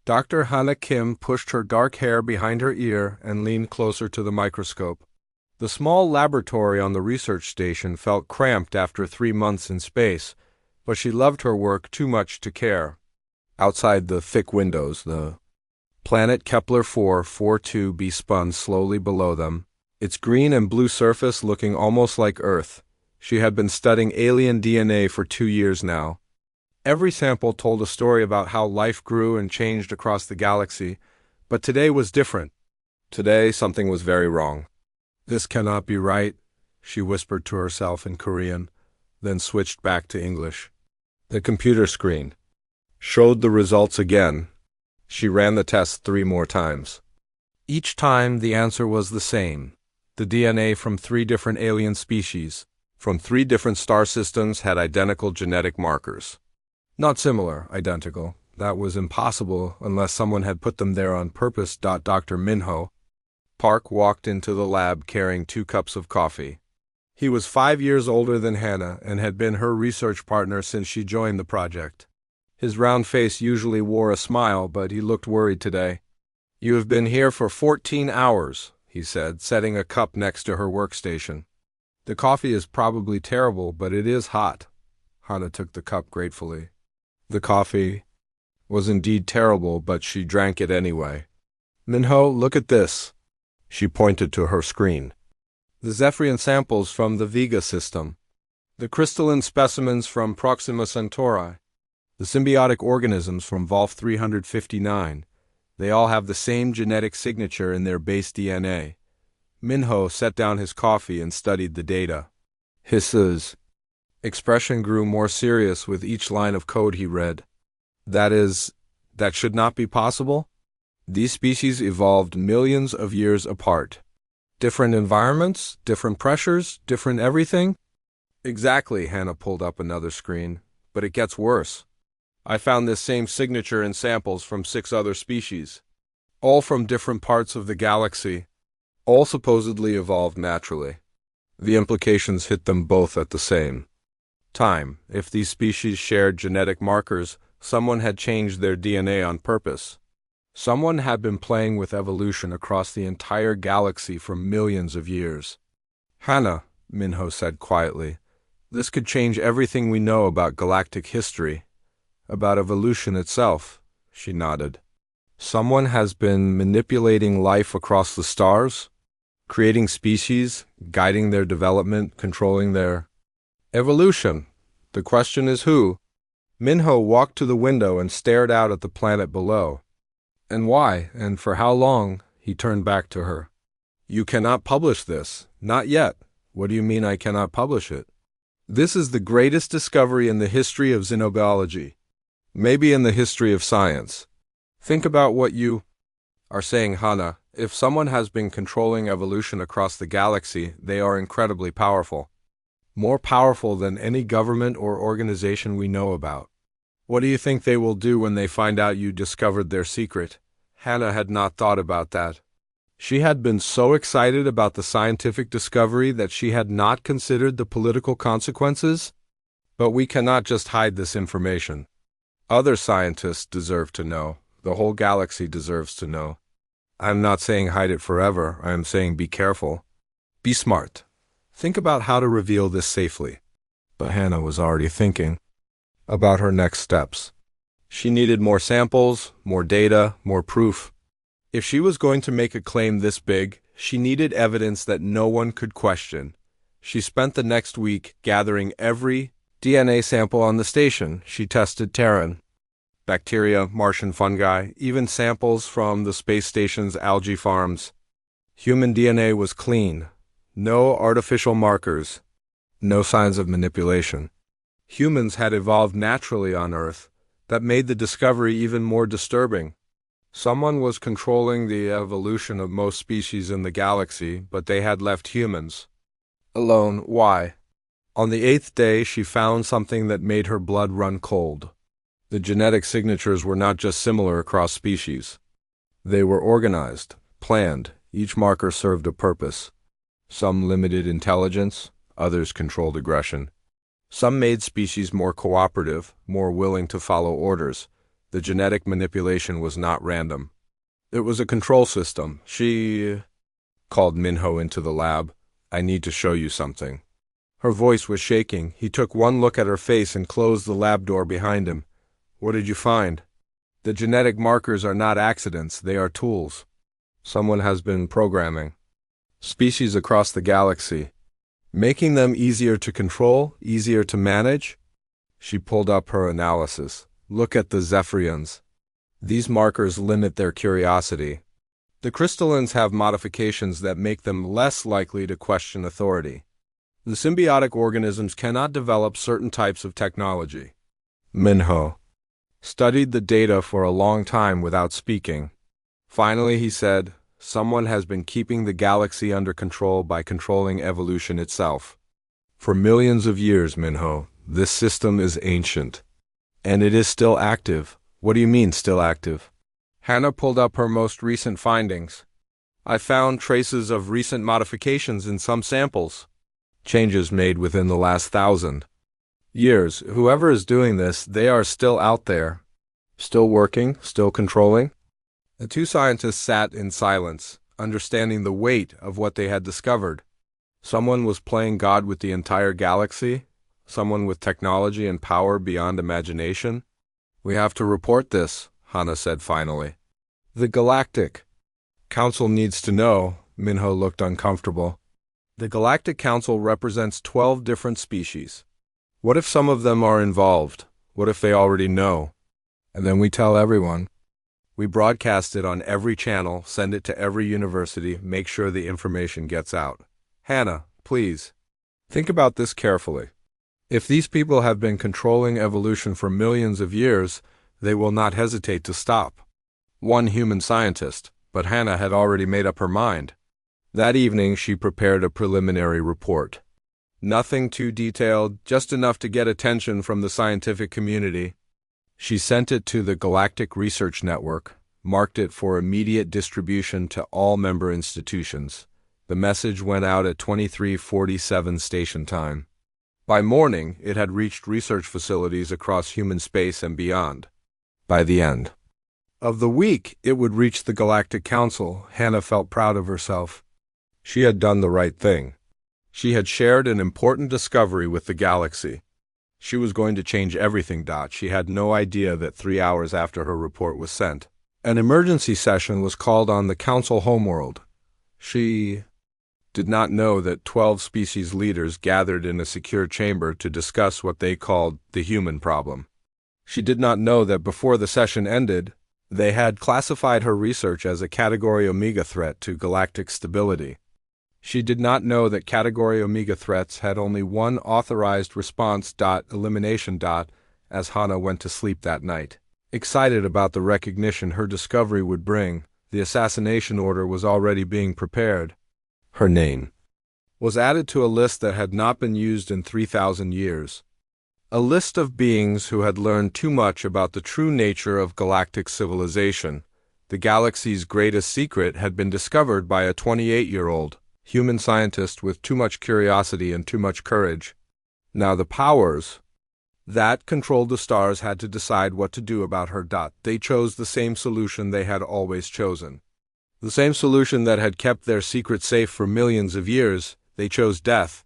Dr. Hannah Kim pushed her dark hair behind her ear and leaned closer to the microscope. The small laboratory on the research station felt cramped after 3 months in space, but she loved her work too much to care. Outside the thick windows, the planet Kepler 442b spun slowly below them, its green and blue surface looking almost like Earth. She had been studying alien DNA for 2 years now. Every sample told a story about how life grew and changed across the galaxy, but today was different. Today, something was very wrong. "This cannot be right," she whispered to herself in Korean, then switched back to English. The computer screen showed the results again. She ran the test 3 more times. Each time, the answer was the same. The DNA from 3 different alien species, from 3 different star systems, had identical genetic markers. Not similar, identical. That was impossible unless someone had put them there on purpose. Dr. Minho Park walked into the lab carrying 2 cups of coffee. He was 5 years older than Hannah and had been her research partner since she joined the project. His round face usually wore a smile, but he looked worried today. "You have been here for 14 hours, he said, setting a cup next to her workstation. "The coffee is probably terrible, but it is hot." Hannah took the cup gratefully. The coffee was indeed terrible, but she drank it anyway. "Minho, look at this." She pointed to her screen. "The Zephyrian samples from the Vega system. The crystalline specimens from Proxima Centauri. The symbiotic organisms from Volf 359. They all have the same genetic signature in their base DNA." Minho set down his coffee and studied the data. His expression grew more serious with each line of code he read. That should not be possible? These species evolved millions of years apart. Different environments, different pressures, different everything? Exactly, Hannah pulled up another screen. But it gets worse. I found this same signature in samples from 6 other species. All from different parts of the galaxy. All supposedly evolved naturally. The implications hit them both at the same time. If these species shared genetic markers, someone had changed their DNA on purpose. Someone had been playing with evolution across the entire galaxy for millions of years. "Hannah," Minho said quietly, "this could change everything we know about galactic history, about evolution itself." She nodded. "Someone has been manipulating life across the stars, creating species, guiding their development, controlling their evolution. The question is who?" Minho walked to the window and stared out at the planet below. "And why, and for how long?" He turned back to her. "You cannot publish this. Not yet." "What do you mean I cannot publish it?" "This is the greatest discovery in the history of xenobiology. Maybe in the history of science. Think about what you are saying, Hannah. If someone has been controlling evolution across the galaxy, they are incredibly powerful. More powerful than any government or organization we know about. What do you think they will do when they find out you discovered their secret?" Hannah had not thought about that. She had been so excited about the scientific discovery that she had not considered the political consequences. But we cannot just hide this information. Other scientists deserve to know. The whole galaxy deserves to know. I'm not saying hide it forever. I am saying be careful. Be smart. Think about how to reveal this safely. But Hannah was already thinking about her next steps. She needed more samples, more data, more proof. If she was going to make a claim this big, she needed evidence that no one could question. She spent the next week gathering every DNA sample on the station. She tested Terran, bacteria, Martian fungi, even samples from the space station's algae farms. Human DNA was clean. No artificial markers. No signs of manipulation. Humans had evolved naturally on Earth. That made the discovery even more disturbing. Someone was controlling the evolution of most species in the galaxy, but they had left humans alone. Why? On the 8th day, she found something that made her blood run cold. The genetic signatures were not just similar across species. They were organized, planned. Each marker served a purpose. Some limited intelligence, others controlled aggression. Some made species more cooperative, more willing to follow orders. The genetic manipulation was not random. It was a control system. She called Minho into the lab. I need to show you something. Her voice was shaking. He took one look at her face and closed the lab door behind him. What did you find? The genetic markers are not accidents, they are tools. Someone has been programming species across the galaxy, making them easier to control, easier to manage. She pulled up her analysis. Look at the Zephyrians. These markers limit their curiosity. The crystallines have modifications that make them less likely to question authority. The symbiotic organisms cannot develop certain types of technology. Minho studied the data for a long time without speaking. Finally, he said, someone has been keeping the galaxy under control by controlling evolution itself. For millions of years, Minho, this system is ancient. And it is still active. What do you mean, still active? Hannah pulled up her most recent findings. I found traces of recent modifications in some samples. Changes made within the last 1,000 years. Whoever is doing this, they are still out there. Still working, still controlling. The two scientists sat in silence, understanding the weight of what they had discovered. Someone was playing God with the entire galaxy, someone with technology and power beyond imagination. We have to report this, Hannah said finally. The Galactic Council needs to know. Minho looked uncomfortable. The Galactic Council represents 12 different species. What if some of them are involved? What if they already know? And then we tell everyone. We broadcast it on every channel, send it to every university, make sure the information gets out. Hannah, please, think about this carefully. If these people have been controlling evolution for millions of years, they will not hesitate to stop. One human scientist, but Hannah had already made up her mind. That evening, she prepared a preliminary report. Nothing too detailed, just enough to get attention from the scientific community. She sent it to the Galactic Research Network, marked it for immediate distribution to all member institutions. The message went out at 23:47 station time. By morning, it had reached research facilities across human space and beyond. By the end of the week, it would reach the Galactic Council. Hannah felt proud of herself. She had done the right thing. She had shared an important discovery with the galaxy. She was going to change everything. She had no idea that 3 hours after her report was sent, an emergency session was called on the Council homeworld. She did not know that 12 species leaders gathered in a secure chamber to discuss what they called the human problem. She did not know that before the session ended, they had classified her research as a Category Omega threat to galactic stability. She did not know that Category Omega threats had only one authorized response. Elimination. As Hannah went to sleep that night, excited about the recognition her discovery would bring, the assassination order was already being prepared. Her name was added to a list that had not been used in 3,000 years. A list of beings who had learned too much about the true nature of galactic civilization. The galaxy's greatest secret had been discovered by a 28-year-old human scientist with too much curiosity and too much courage. Now the powers that controlled the stars had to decide what to do about her. They chose the same solution they had always chosen. The same solution that had kept their secret safe for millions of years. They chose death.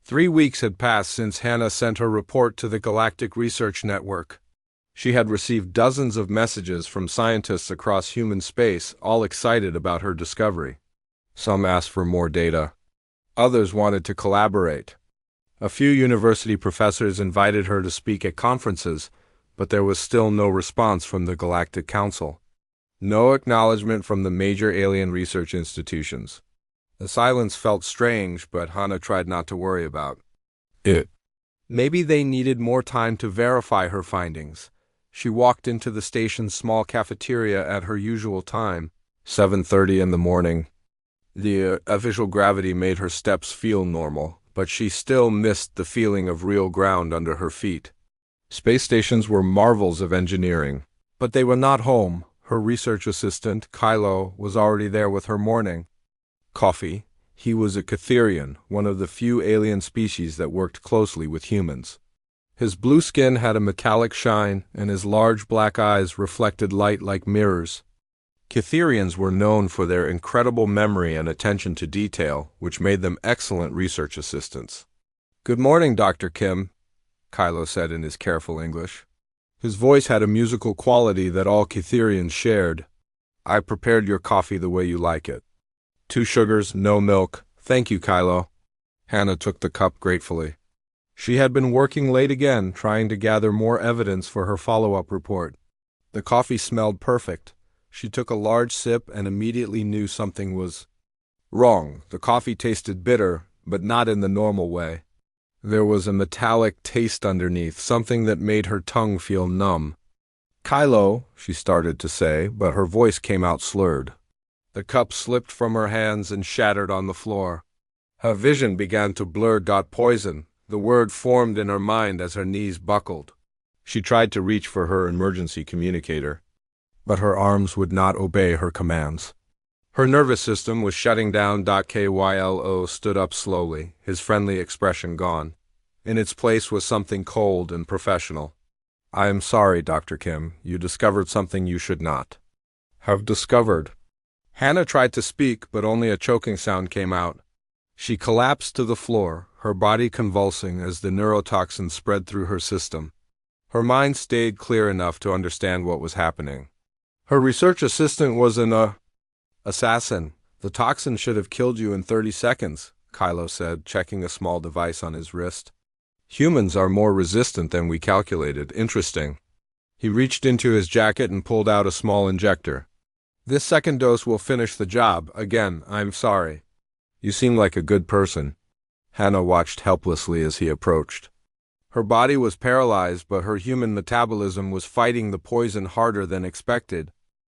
3 weeks had passed since Hannah sent her report to the Galactic Research Network. She had received dozens of messages from scientists across human space, all excited about her discovery. Some asked for more data. Others wanted to collaborate. A few university professors invited her to speak at conferences, but there was still no response from the Galactic Council. No acknowledgement from the major alien research institutions. The silence felt strange, but Hannah tried not to worry about it. Maybe they needed more time to verify her findings. She walked into the station's small cafeteria at her usual time, 7:30 in the morning. The official gravity made her steps feel normal, but she still missed the feeling of real ground under her feet. Space stations were marvels of engineering, but they were not home. Her research assistant, Kylo, was already there with her morning coffee. He was a Catherian, one of the few alien species that worked closely with humans. His blue skin had a metallic shine, and his large black eyes reflected light like mirrors. Cytherians were known for their incredible memory and attention to detail, which made them excellent research assistants. "Good morning, Dr. Kim," Kylo said in his careful English. His voice had a musical quality that all Cytherians shared. "I prepared your coffee the way you like it. 2 sugars, no milk. Thank you, Kylo." Hannah took the cup gratefully. She had been working late again, trying to gather more evidence for her follow-up report. The coffee smelled perfect. She took a large sip and immediately knew something was wrong. The coffee tasted bitter, but not in the normal way. There was a metallic taste underneath, something that made her tongue feel numb. "Kylo," she started to say, but her voice came out slurred. The cup slipped from her hands and shattered on the floor. Her vision began to blur. "Poison." The word formed in her mind as her knees buckled. She tried to reach for her emergency communicator, but her arms would not obey her commands. Her nervous system was shutting down. Kylo stood up slowly, his friendly expression gone. In its place was something cold and professional. "I am sorry, Dr. Kim. You discovered something you should not have discovered." Hannah tried to speak, but only a choking sound came out. She collapsed to the floor, her body convulsing as the neurotoxin spread through her system. Her mind stayed clear enough to understand what was happening. Her research assistant was an assassin. "The toxin should have killed you in 30 seconds, Kylo said, checking a small device on his wrist. "Humans are more resistant than we calculated. Interesting." He reached into his jacket and pulled out a small injector. "This second dose will finish the job. Again, I'm sorry. You seem like a good person." Hannah watched helplessly as he approached. Her body was paralyzed, but her human metabolism was fighting the poison harder than expected.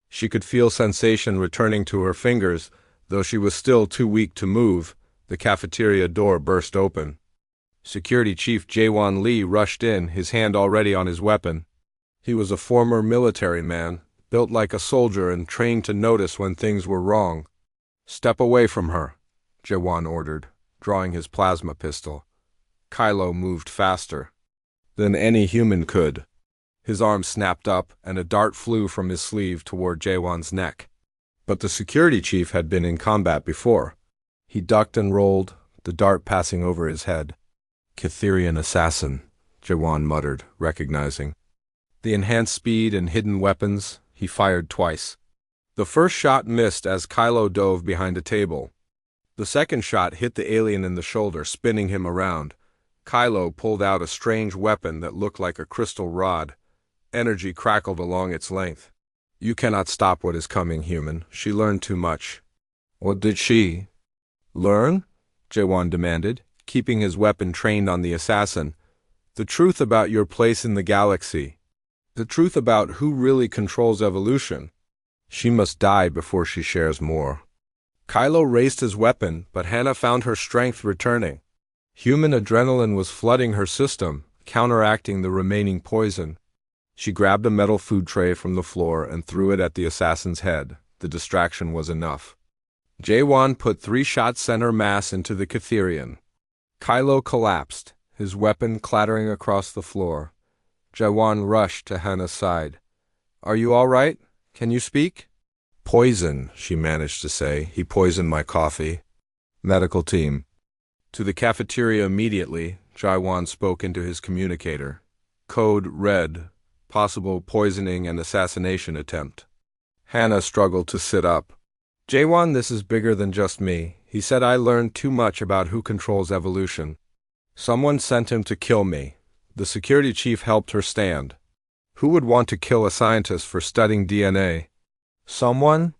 She could feel sensation returning to her fingers, though she was still too weak to move. The cafeteria door burst open. Security Chief Jaewon Lee rushed in, his hand already on his weapon. He was a former military man, built like a soldier and trained to notice when things were wrong. "Step away from her," Jaewon ordered, drawing his plasma pistol. Kylo moved faster than any human could. His arm snapped up, and a dart flew from his sleeve toward Jaewon's neck. But the security chief had been in combat before. He ducked and rolled, the dart passing over his head. "Cytherian assassin," Jaewon muttered, recognizing the enhanced speed and hidden weapons. He fired twice. The first shot missed as Kylo dove behind a table. The second shot hit the alien in the shoulder, spinning him around. Kylo pulled out a strange weapon that looked like a crystal rod. Energy crackled along its length. "You cannot stop what is coming, human. She learned too much." "What did she learn?" Jaewon demanded, keeping his weapon trained on the assassin. "The truth about your place in the galaxy. The truth about who really controls evolution. She must die before she shares more." Kylo raised his weapon, but Hannah found her strength returning. Human adrenaline was flooding her system, counteracting the remaining poison. She grabbed a metal food tray from the floor and threw it at the assassin's head. The distraction was enough. Jaewon put 3 shots center mass into the Cytherian. Kylo collapsed, his weapon clattering across the floor. Jaewon rushed to Hannah's side. "Are you all right? Can you speak?" "Poison," she managed to say. "He poisoned my coffee." "Medical team." To the cafeteria immediately, Jaewon spoke into his communicator. "Code red. Possible poisoning and assassination attempt." Hannah struggled to sit up. "Jaewon, this is bigger than just me. He said I learned too much about who controls evolution. Someone sent him to kill me." The security chief helped her stand. "Who would want to kill a scientist for studying DNA? Someone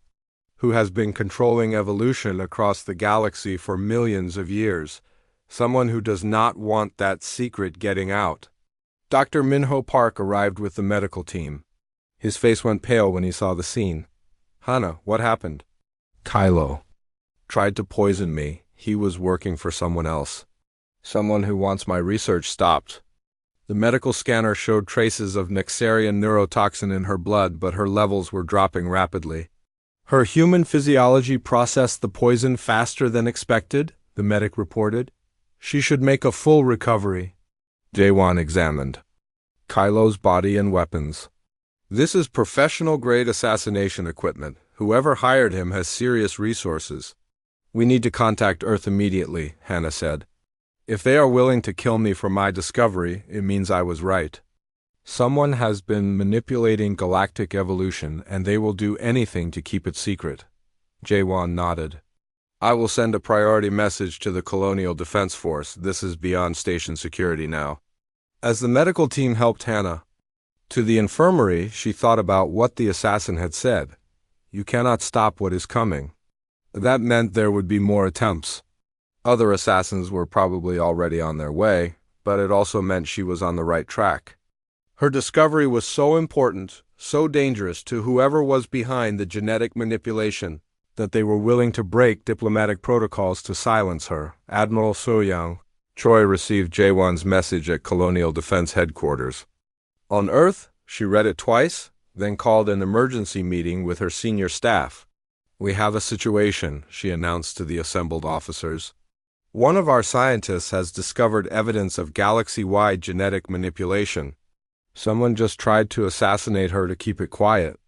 who has been controlling evolution across the galaxy for millions of years. Someone who does not want that secret getting out." Dr. Minho Park arrived with the medical team. His face went pale when he saw the scene. "Hannah, what happened?" "Kylo tried to poison me. He was working for someone else. Someone who wants my research stopped." The medical scanner showed traces of Nexarian neurotoxin in her blood, but her levels were dropping rapidly. "Her human physiology processed the poison faster than expected," the medic reported. "She should make a full recovery." Jaewon examined Kylo's body and weapons. This is professional-grade assassination equipment. Whoever hired him has serious resources. We need to contact Earth immediately, Hannah said. If they are willing to kill me for my discovery, it means I was right. Someone has been manipulating galactic evolution, and they will do anything to keep it secret. Jaewon nodded. I will send a priority message to the Colonial Defense Force. This is beyond station security now. As the medical team helped Hannah to the infirmary, she thought about what the assassin had said. You cannot stop what is coming. That meant there would be more attempts. Other assassins were probably already on their way, but it also meant she was on the right track. Her discovery was so important, so dangerous to whoever was behind the genetic manipulation, that they were willing to break diplomatic protocols to silence her. Admiral So-young Choi received Jaewon's message at Colonial Defense Headquarters. On Earth, she read it twice, then called an emergency meeting with her senior staff. We have a situation, she announced to the assembled officers. One of our scientists has discovered evidence of galaxy-wide genetic manipulation. Someone just tried to assassinate her to keep it quiet.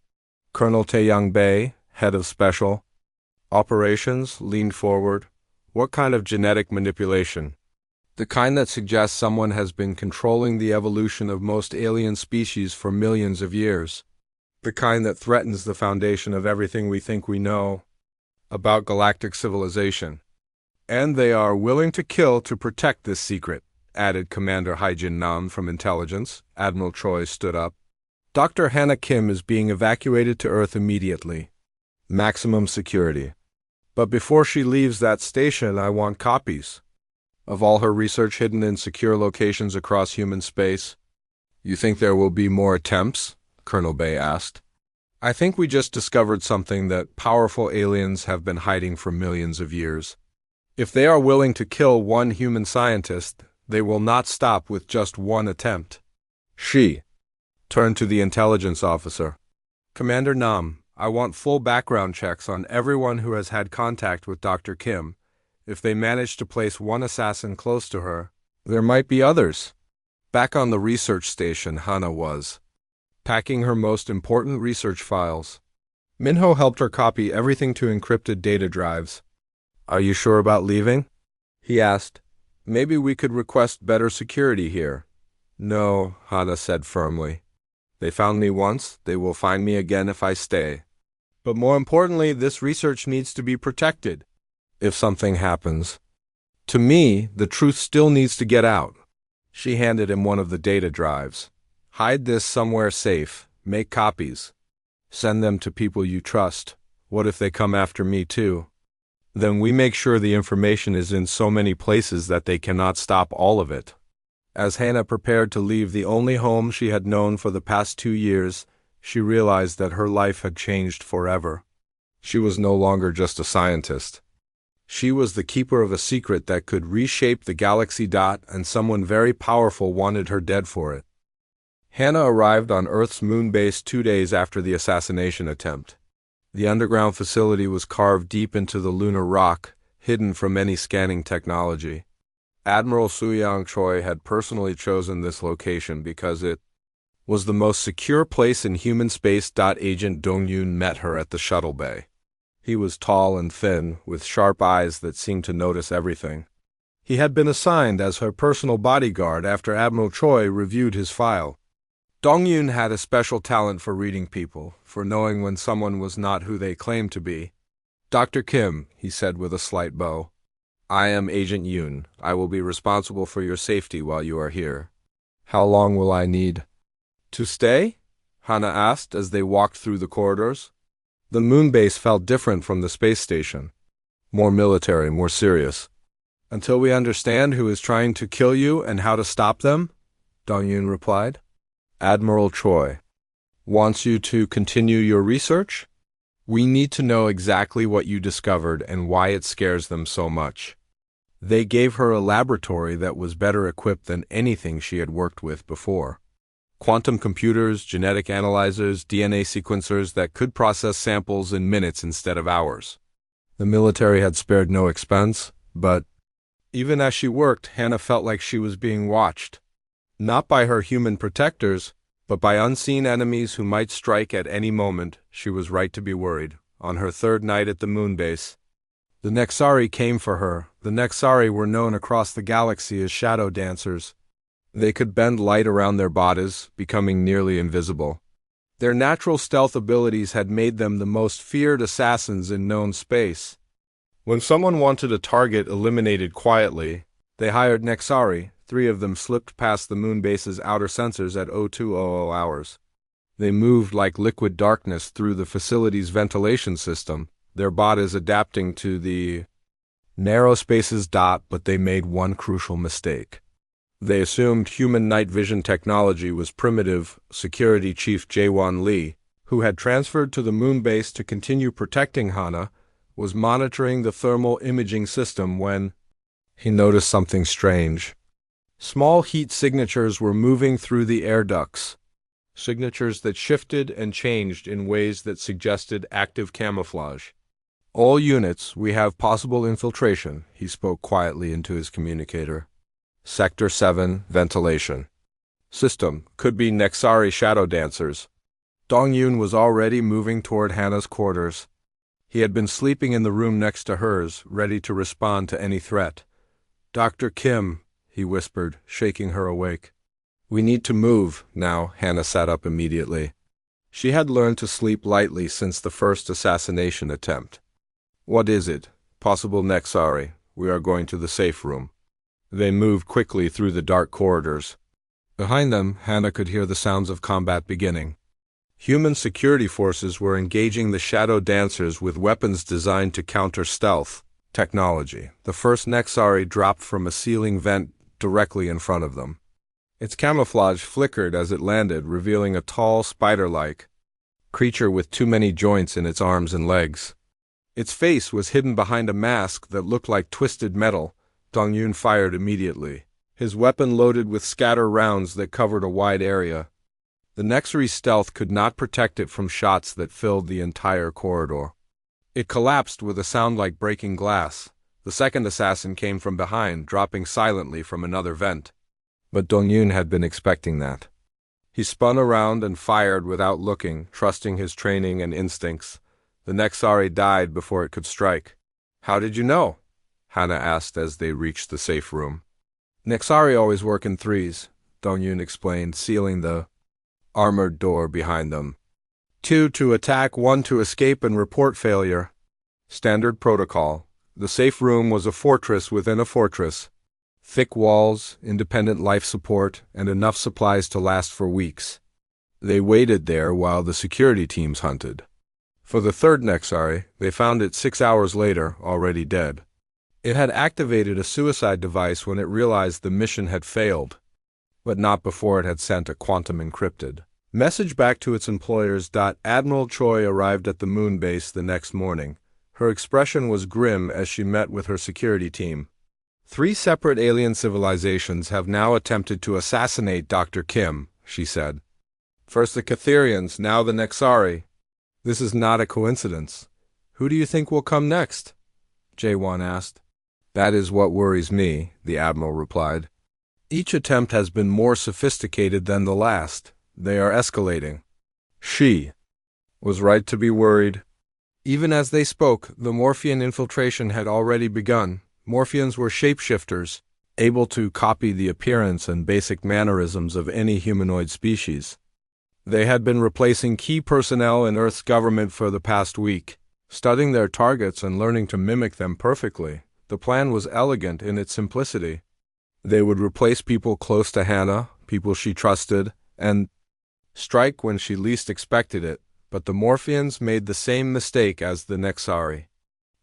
Colonel Tae-young-bae, head of Special Operations, leaned forward. What kind of genetic manipulation? The kind that suggests someone has been controlling the evolution of most alien species for millions of years. The kind that threatens the foundation of everything we think we know about galactic civilization. And they are willing to kill to protect this secret, added Commander Haijin Nam from Intelligence. Admiral Choi stood up. Dr. Hannah Kim is being evacuated to Earth immediately. Maximum security. But before she leaves that station, I want copies of all her research hidden in secure locations across human space. You think there will be more attempts? Colonel Bay asked. I think we just discovered something that powerful aliens have been hiding for millions of years. If they are willing to kill one human scientist, they will not stop with just one attempt. She turned to the intelligence officer. Commander Nam, I want full background checks on everyone who has had contact with Dr. Kim. If they manage to place one assassin close to her, there might be others. Back on the research station, Hannah was packing her most important research files. Minho helped her copy everything to encrypted data drives. Are you sure about leaving? He asked. Maybe we could request better security here. No, Hannah said firmly. They found me once, they will find me again if I stay. But more importantly, this research needs to be protected. If something happens. To me, the truth still needs to get out. She handed him one of the data drives. Hide this somewhere safe. Make copies. Send them to people you trust. What if they come after me too? Then we make sure the information is in so many places that they cannot stop all of it. As Hannah prepared to leave the only home she had known for the past 2 years, she realized that her life had changed forever. She was no longer just a scientist. She was the keeper of a secret that could reshape the galaxy. And someone very powerful wanted her dead for it. Hannah arrived on Earth's moon base 2 days after the assassination attempt. The underground facility was carved deep into the lunar rock, hidden from any scanning technology. Admiral So-young Choi had personally chosen this location because it was the most secure place in human space. Agent Dong-yoon met her at the shuttle bay. He was tall and thin, with sharp eyes that seemed to notice everything. He had been assigned as her personal bodyguard after Admiral Choi reviewed his file. Dong-yoon had a special talent for reading people, for knowing when someone was not who they claimed to be. Dr. Kim, he said with a slight bow. I am Agent Yoon. I will be responsible for your safety while you are here. How long will I need to stay? Hannah asked as they walked through the corridors. The moon base felt different from the space station. More military, more serious. Until we understand who is trying to kill you and how to stop them, Dong-yoon replied. Admiral Choi wants you to continue your research? We need to know exactly what you discovered and why it scares them so much. They gave her a laboratory that was better equipped than anything she had worked with before. Quantum computers, genetic analyzers, DNA sequencers that could process samples in minutes instead of hours. The military had spared no expense, but even as she worked, Hannah felt like she was being watched. Not by her human protectors, but by unseen enemies who might strike at any moment. She was right to be worried. On her third night at the moon base, the Nexari came for her. The Nexari were known across the galaxy as shadow dancers. They could bend light around their bodies, becoming nearly invisible. Their natural stealth abilities had made them the most feared assassins in known space. When someone wanted a target eliminated quietly, they hired Nexari. 3 of them slipped past the moon base's outer sensors at 0200 hours. They moved like liquid darkness through the facility's ventilation system, their bodies adapting to the narrow spaces. But they made one crucial mistake. They assumed human night vision technology was primitive. Security Chief Jaewon Lee, who had transferred to the moon base to continue protecting Hana, was monitoring the thermal imaging system when he noticed something strange. Small heat signatures were moving through the air ducts, signatures that shifted and changed in ways that suggested active camouflage. "All units, we have possible infiltration," he spoke quietly into his communicator. "Sector 7, ventilation. System, could be Nexari shadow dancers." Dong-Yoon was already moving toward Hannah's quarters. He had been sleeping in the room next to hers, ready to respond to any threat. "Dr. Kim," he whispered, shaking her awake. "We need to move now." Hannah sat up immediately. She had learned to sleep lightly since the first assassination attempt. "What is it?" "Possible Nexari. We are going to the safe room." They moved quickly through the dark corridors. Behind them, Hannah could hear the sounds of combat beginning. Human security forces were engaging the shadow dancers with weapons designed to counter stealth technology. The first Nexari dropped from a ceiling vent directly in front of them. Its camouflage flickered as it landed, revealing a tall, spider-like creature with too many joints in its arms and legs. Its face was hidden behind a mask that looked like twisted metal. Dong-Yoon fired immediately, his weapon loaded with scatter rounds that covered a wide area. The Nexari's stealth could not protect it from shots that filled the entire corridor. It collapsed with a sound like breaking glass. The second assassin came from behind, dropping silently from another vent. But Dong-Yoon had been expecting that. He spun around and fired without looking, trusting his training and instincts. The Nexari died before it could strike. "How did you know?" Hannah asked as they reached the safe room. "Nexari always work in threes," Dong-Yoon explained, sealing the armored door behind them. 2 to attack, 1 to escape and report failure. Standard protocol. The safe room was a fortress within a fortress. Thick walls, independent life support, and enough supplies to last for weeks. They waited there while the security teams hunted. For the third Nexari, they found it 6 hours later, already dead. It had activated a suicide device when it realized the mission had failed, but not before it had sent a quantum encrypted message back to its employers. Admiral Choi arrived at the moon base the next morning. Her expression was grim as she met with her security team. 3 separate alien civilizations have now attempted to assassinate Dr. Kim, she said. First the Catherians, now the Nexari. This is not a coincidence. Who do you think will come next? Jaewon asked. That is what worries me, the Admiral replied. Each attempt has been more sophisticated than the last. They are escalating. She was right to be worried. Even as they spoke, the Morphean infiltration had already begun. Morpheans were shapeshifters, able to copy the appearance and basic mannerisms of any humanoid species. They had been replacing key personnel in Earth's government for the past week, studying their targets and learning to mimic them perfectly. The plan was elegant in its simplicity. They would replace people close to Hannah, people she trusted, and strike when she least expected it. But the Morpheans made the same mistake as the Nexari.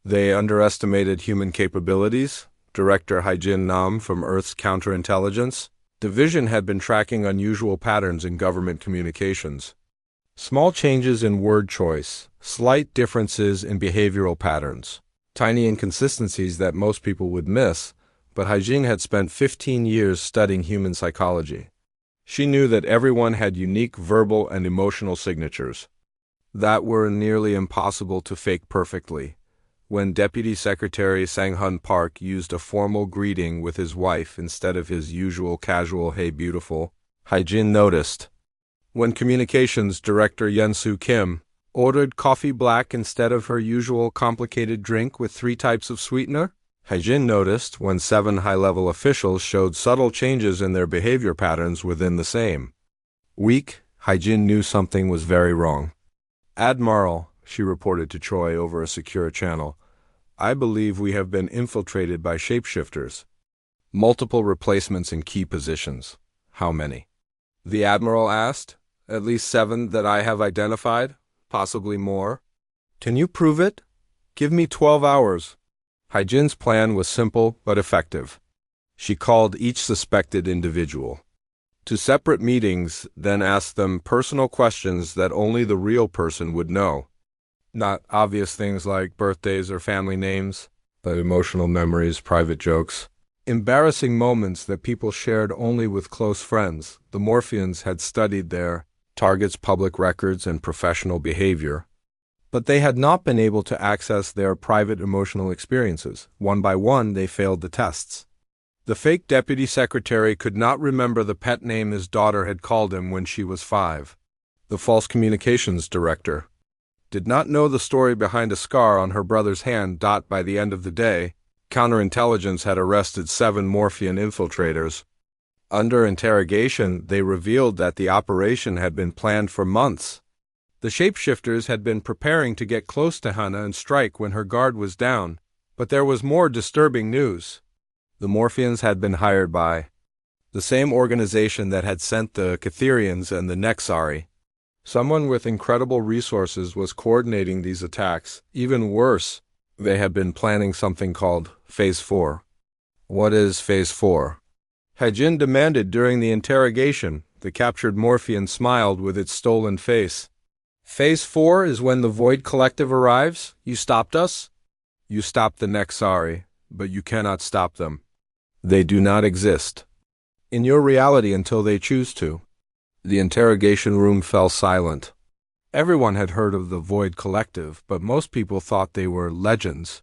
They underestimated human capabilities. Director Haijin Nam from Earth's Counterintelligence Division had been tracking unusual patterns in government communications. Small changes in word choice, slight differences in behavioral patterns, tiny inconsistencies that most people would miss, but Haijin had spent 15 years studying human psychology. She knew that everyone had unique verbal and emotional signatures that were nearly impossible to fake perfectly. When Deputy Secretary Sang-Hun Park used a formal greeting with his wife instead of his usual casual "Hey beautiful," Hae-jin noticed. When Communications Director Yen-Soo Kim ordered coffee black instead of her usual complicated drink with 3 types of sweetener, Hae-jin noticed when 7 high-level officials showed subtle changes in their behavior patterns within the same week. Hae-jin knew something was very wrong. "Admiral," she reported to Choi over a secure channel, "I believe we have been infiltrated by shapeshifters. Multiple replacements in key positions." "How many?" the Admiral asked. "At least 7 that I have identified, possibly more." "Can you prove it? Give me 12 hours. Hae-jin's plan was simple but effective. She called each suspected individual to separate meetings, then asked them personal questions that only the real person would know. Not obvious things like birthdays or family names, but emotional memories, private jokes, embarrassing moments that people shared only with close friends. The Morpheans had studied their targets' public records and professional behavior, but they had not been able to access their private emotional experiences. One by one, they failed the tests. The fake deputy secretary could not remember the pet name his daughter had called him when she was 5. The false communications director did not know the story behind a scar on her brother's hand. By the end of the day, counterintelligence had arrested 7 Morphean infiltrators. Under interrogation, they revealed that the operation had been planned for months. The shapeshifters had been preparing to get close to Hana and strike when her guard was down, but there was more disturbing news. The Morpheans had been hired by the same organization that had sent the Catherians and the Nexari. Someone with incredible resources was coordinating these attacks. Even worse, they had been planning something called Phase 4. "What is Phase 4? Hae-jin demanded during the interrogation. The captured Morphean smiled with its stolen face. "Phase 4 is when the Void Collective arrives. You stopped us? You stopped the Nexari, but you cannot stop them. They do not exist in your reality until they choose to." The interrogation room fell silent. Everyone had heard of the Void Collective, but most people thought they were legends.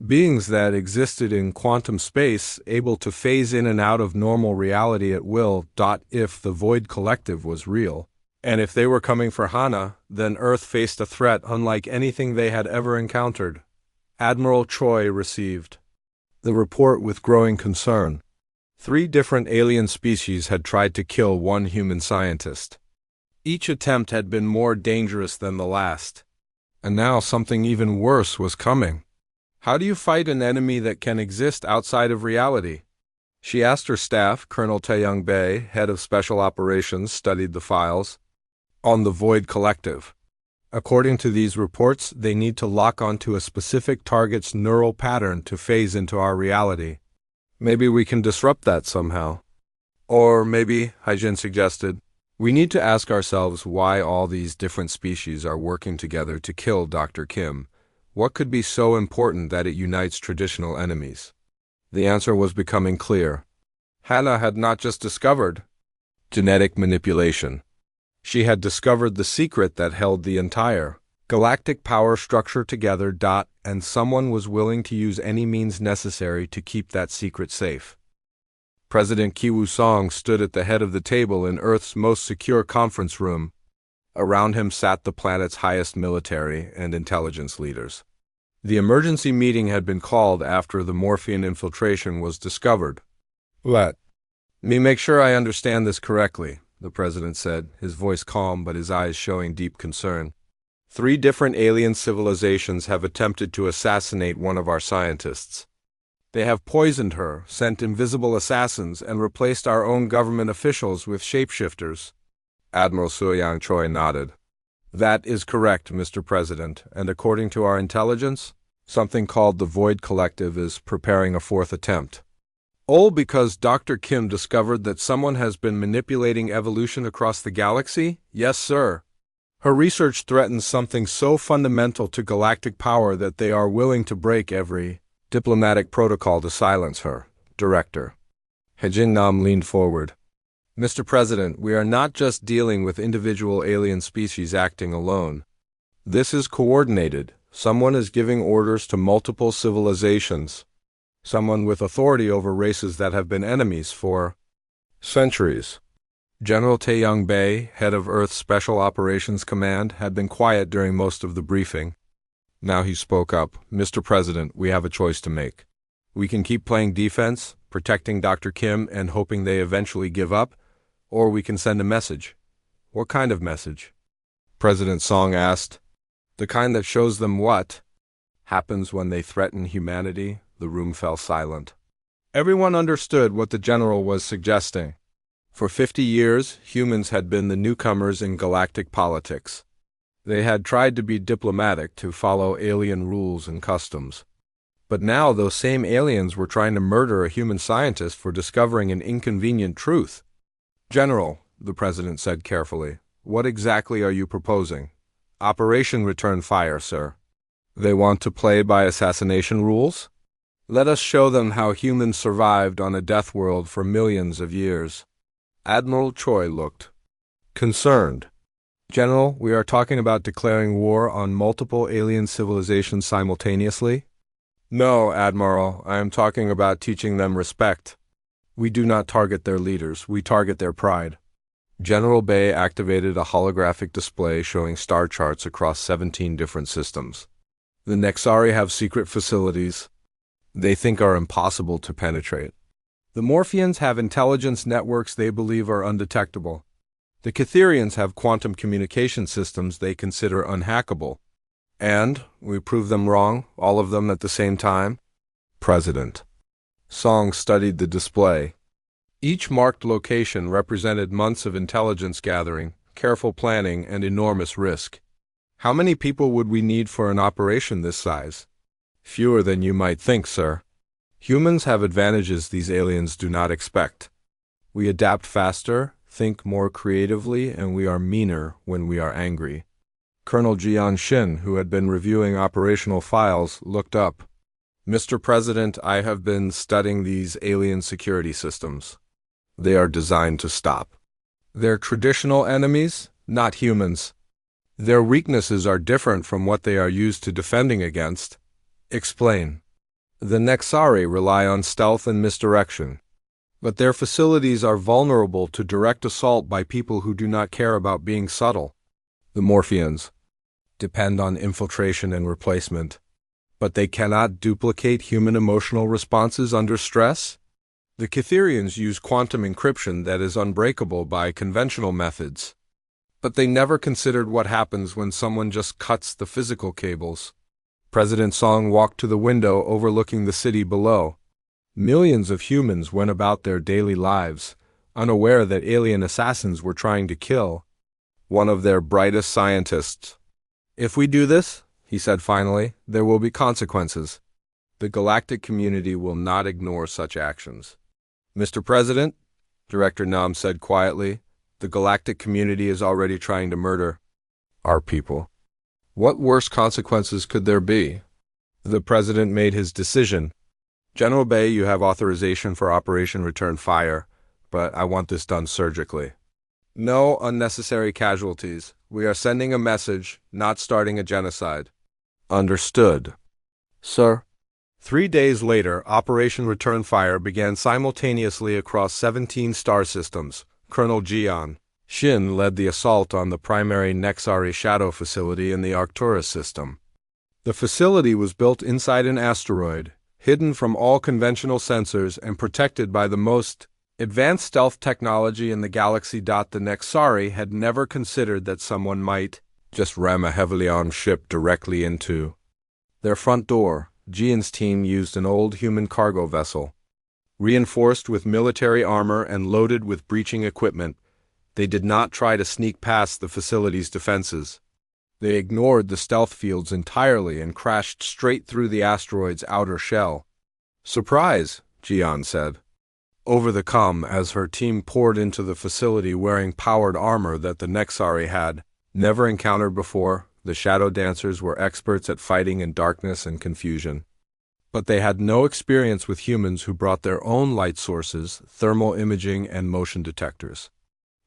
Beings that existed in quantum space, able to phase in and out of normal reality at will. If the Void Collective was real, and if they were coming for Hana, then Earth faced a threat unlike anything they had ever encountered. Admiral Choi received the report with growing concern. 3 different alien species had tried to kill 1 human scientist. Each attempt had been more dangerous than the last. And now something even worse was coming. How do you fight an enemy that can exist outside of reality? She asked her staff. Colonel Taeyong-bae, head of special operations, studied the files on the Void Collective. According to these reports, they need to lock onto a specific target's neural pattern to phase into our reality. Maybe we can disrupt that somehow. Or maybe, Hae-jin suggested, we need to ask ourselves why all these different species are working together to kill Dr. Kim. What could be so important that it unites traditional enemies? The answer was becoming clear. Hana had not just discovered genetic manipulation. She had discovered the secret that held the entire galactic power structure together. And someone was willing to use any means necessary to keep that secret safe. President Ki Woo-sung stood at the head of the table in Earth's most secure conference room. Around him sat the planet's highest military and intelligence leaders. The emergency meeting had been called after the Morphean infiltration was discovered. "Let me make sure I understand this correctly," the president said, his voice calm but his eyes showing deep concern. 3 different alien civilizations have attempted to assassinate one of our scientists. They have poisoned her, sent invisible assassins, and replaced our own government officials with shapeshifters. Admiral Soo-yang Choi nodded. "That is correct, Mr. President, and according to our intelligence, something called the Void Collective is preparing a 4th attempt. All because Dr. Kim discovered that someone has been manipulating evolution across the galaxy? Yes, sir. Her research threatens something so fundamental to galactic power that they are willing to break every diplomatic protocol to silence her." Director Hae-jin Nam leaned forward. "Mr. President, we are not just dealing with individual alien species acting alone. This is coordinated, Someone is giving orders to multiple civilizations. Someone with authority over races that have been enemies for centuries. General Taeyong Bei, head of Earth's Special Operations Command, had been quiet during most of the briefing. Now he spoke up. "Mr. President, we have a choice to make. We can keep playing defense, protecting Dr. Kim and hoping they eventually give up, or we can send a message." "What kind of message?" President Song asked. "The kind that shows them what happens when they threaten humanity." The room fell silent. Everyone understood what the general was suggesting. For 50 years, humans had been the newcomers in galactic politics. They had tried to be diplomatic, to follow alien rules and customs. But now those same aliens were trying to murder a human scientist for discovering an inconvenient truth. "General," the president said carefully, "what exactly are you proposing?" "Operation Return Fire, sir." "They want to play by assassination rules?" "Let us show them how humans survived on a death world for millions of years." Admiral Choi looked concerned. "General, we are talking about declaring war on multiple alien civilizations simultaneously?" "No, Admiral, I am talking about teaching them respect. We do not target their leaders, we target their pride." General Bei activated a holographic display showing star charts across 17 different systems. "The Nexari have secret facilities they think are impossible to penetrate. The Morphians have intelligence networks they believe are undetectable. The Catherians have quantum communication systems they consider unhackable. And we prove them wrong, all of them at the same time." President Song studied the display. Each marked location represented months of intelligence gathering, careful planning, and enormous risk. "How many people would we need for an operation this size?" "Fewer than you might think, sir. Humans have advantages these aliens do not expect. We adapt faster, think more creatively, and we are meaner when we are angry." Colonel Jian Shin, who had been reviewing operational files, looked up. "Mr. President, I have been studying these alien security systems. They are designed to stop. They're traditional enemies, not humans. Their weaknesses are different from what they are used to defending against." "Explain." "The Nexari rely on stealth and misdirection. But their facilities are vulnerable to direct assault by people who do not care about being subtle. The Morphians depend on infiltration and replacement. But they cannot duplicate human emotional responses under stress. The Catherians use quantum encryption that is unbreakable by conventional methods. But they never considered what happens when someone just cuts the physical cables." President Song walked to the window overlooking the city below. Millions of humans went about their daily lives, unaware that alien assassins were trying to kill one of their brightest scientists. "If we do this," he said finally, "there will be consequences. The galactic community will not ignore such actions." "Mr. President," Director Nam said quietly, "the galactic community is already trying to murder our people. What worse consequences could there be?" The president made his decision. "General Bei, you have authorization for Operation Return Fire, but I want this done surgically. No unnecessary casualties. We are sending a message, not starting a genocide." "Understood, sir." 3 days later, Operation Return Fire began simultaneously across 17 star systems. Colonel Jian Shin led the assault on the primary Nexari Shadow facility in the Arcturus system. The facility was built inside an asteroid, hidden from all conventional sensors and protected by the most advanced stealth technology in the galaxy. The Nexari had never considered that someone might just ram a heavily armed ship directly into their front door. Jian's team used an old human cargo vessel. Reinforced with military armor and loaded with breaching equipment, they did not try to sneak past the facility's defenses. They ignored the stealth fields entirely and crashed straight through the asteroid's outer shell. "Surprise," Jian said over the comm as her team poured into the facility wearing powered armor that the Nexari had never encountered before. The shadow dancers were experts at fighting in darkness and confusion. But they had no experience with humans who brought their own light sources, thermal imaging, and motion detectors.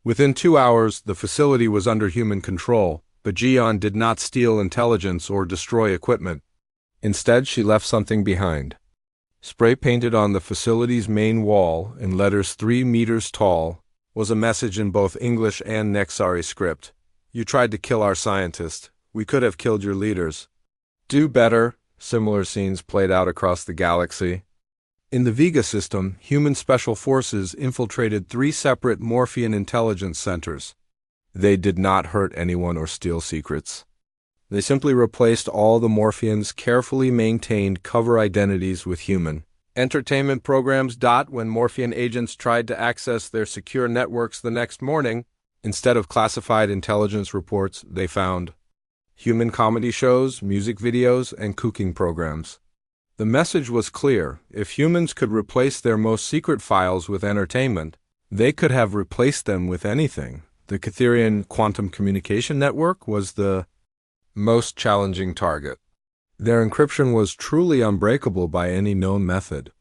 Within 2 hours, the facility was under human control, But Jian did not steal intelligence or destroy equipment. Instead, she left something behind. Spray painted on the facility's main wall, in letters 3 meters tall, was a message in both English and Nexari script. You tried to kill our scientist. We could have killed your leaders. Do better. Similar scenes played out across the galaxy. In the Vega system, human special forces infiltrated 3 separate Morphean intelligence centers. They did not hurt anyone or steal secrets. They simply replaced all the Morpheans' carefully maintained cover identities with human entertainment programs. When Morphean agents tried to access their secure networks the next morning, instead of classified intelligence reports, they found human comedy shows, music videos, and cooking programs. The message was clear. If humans could replace their most secret files with entertainment, they could have replaced them with anything. The Catherian Quantum Communication Network was the most challenging target. Their encryption was truly unbreakable by any known method.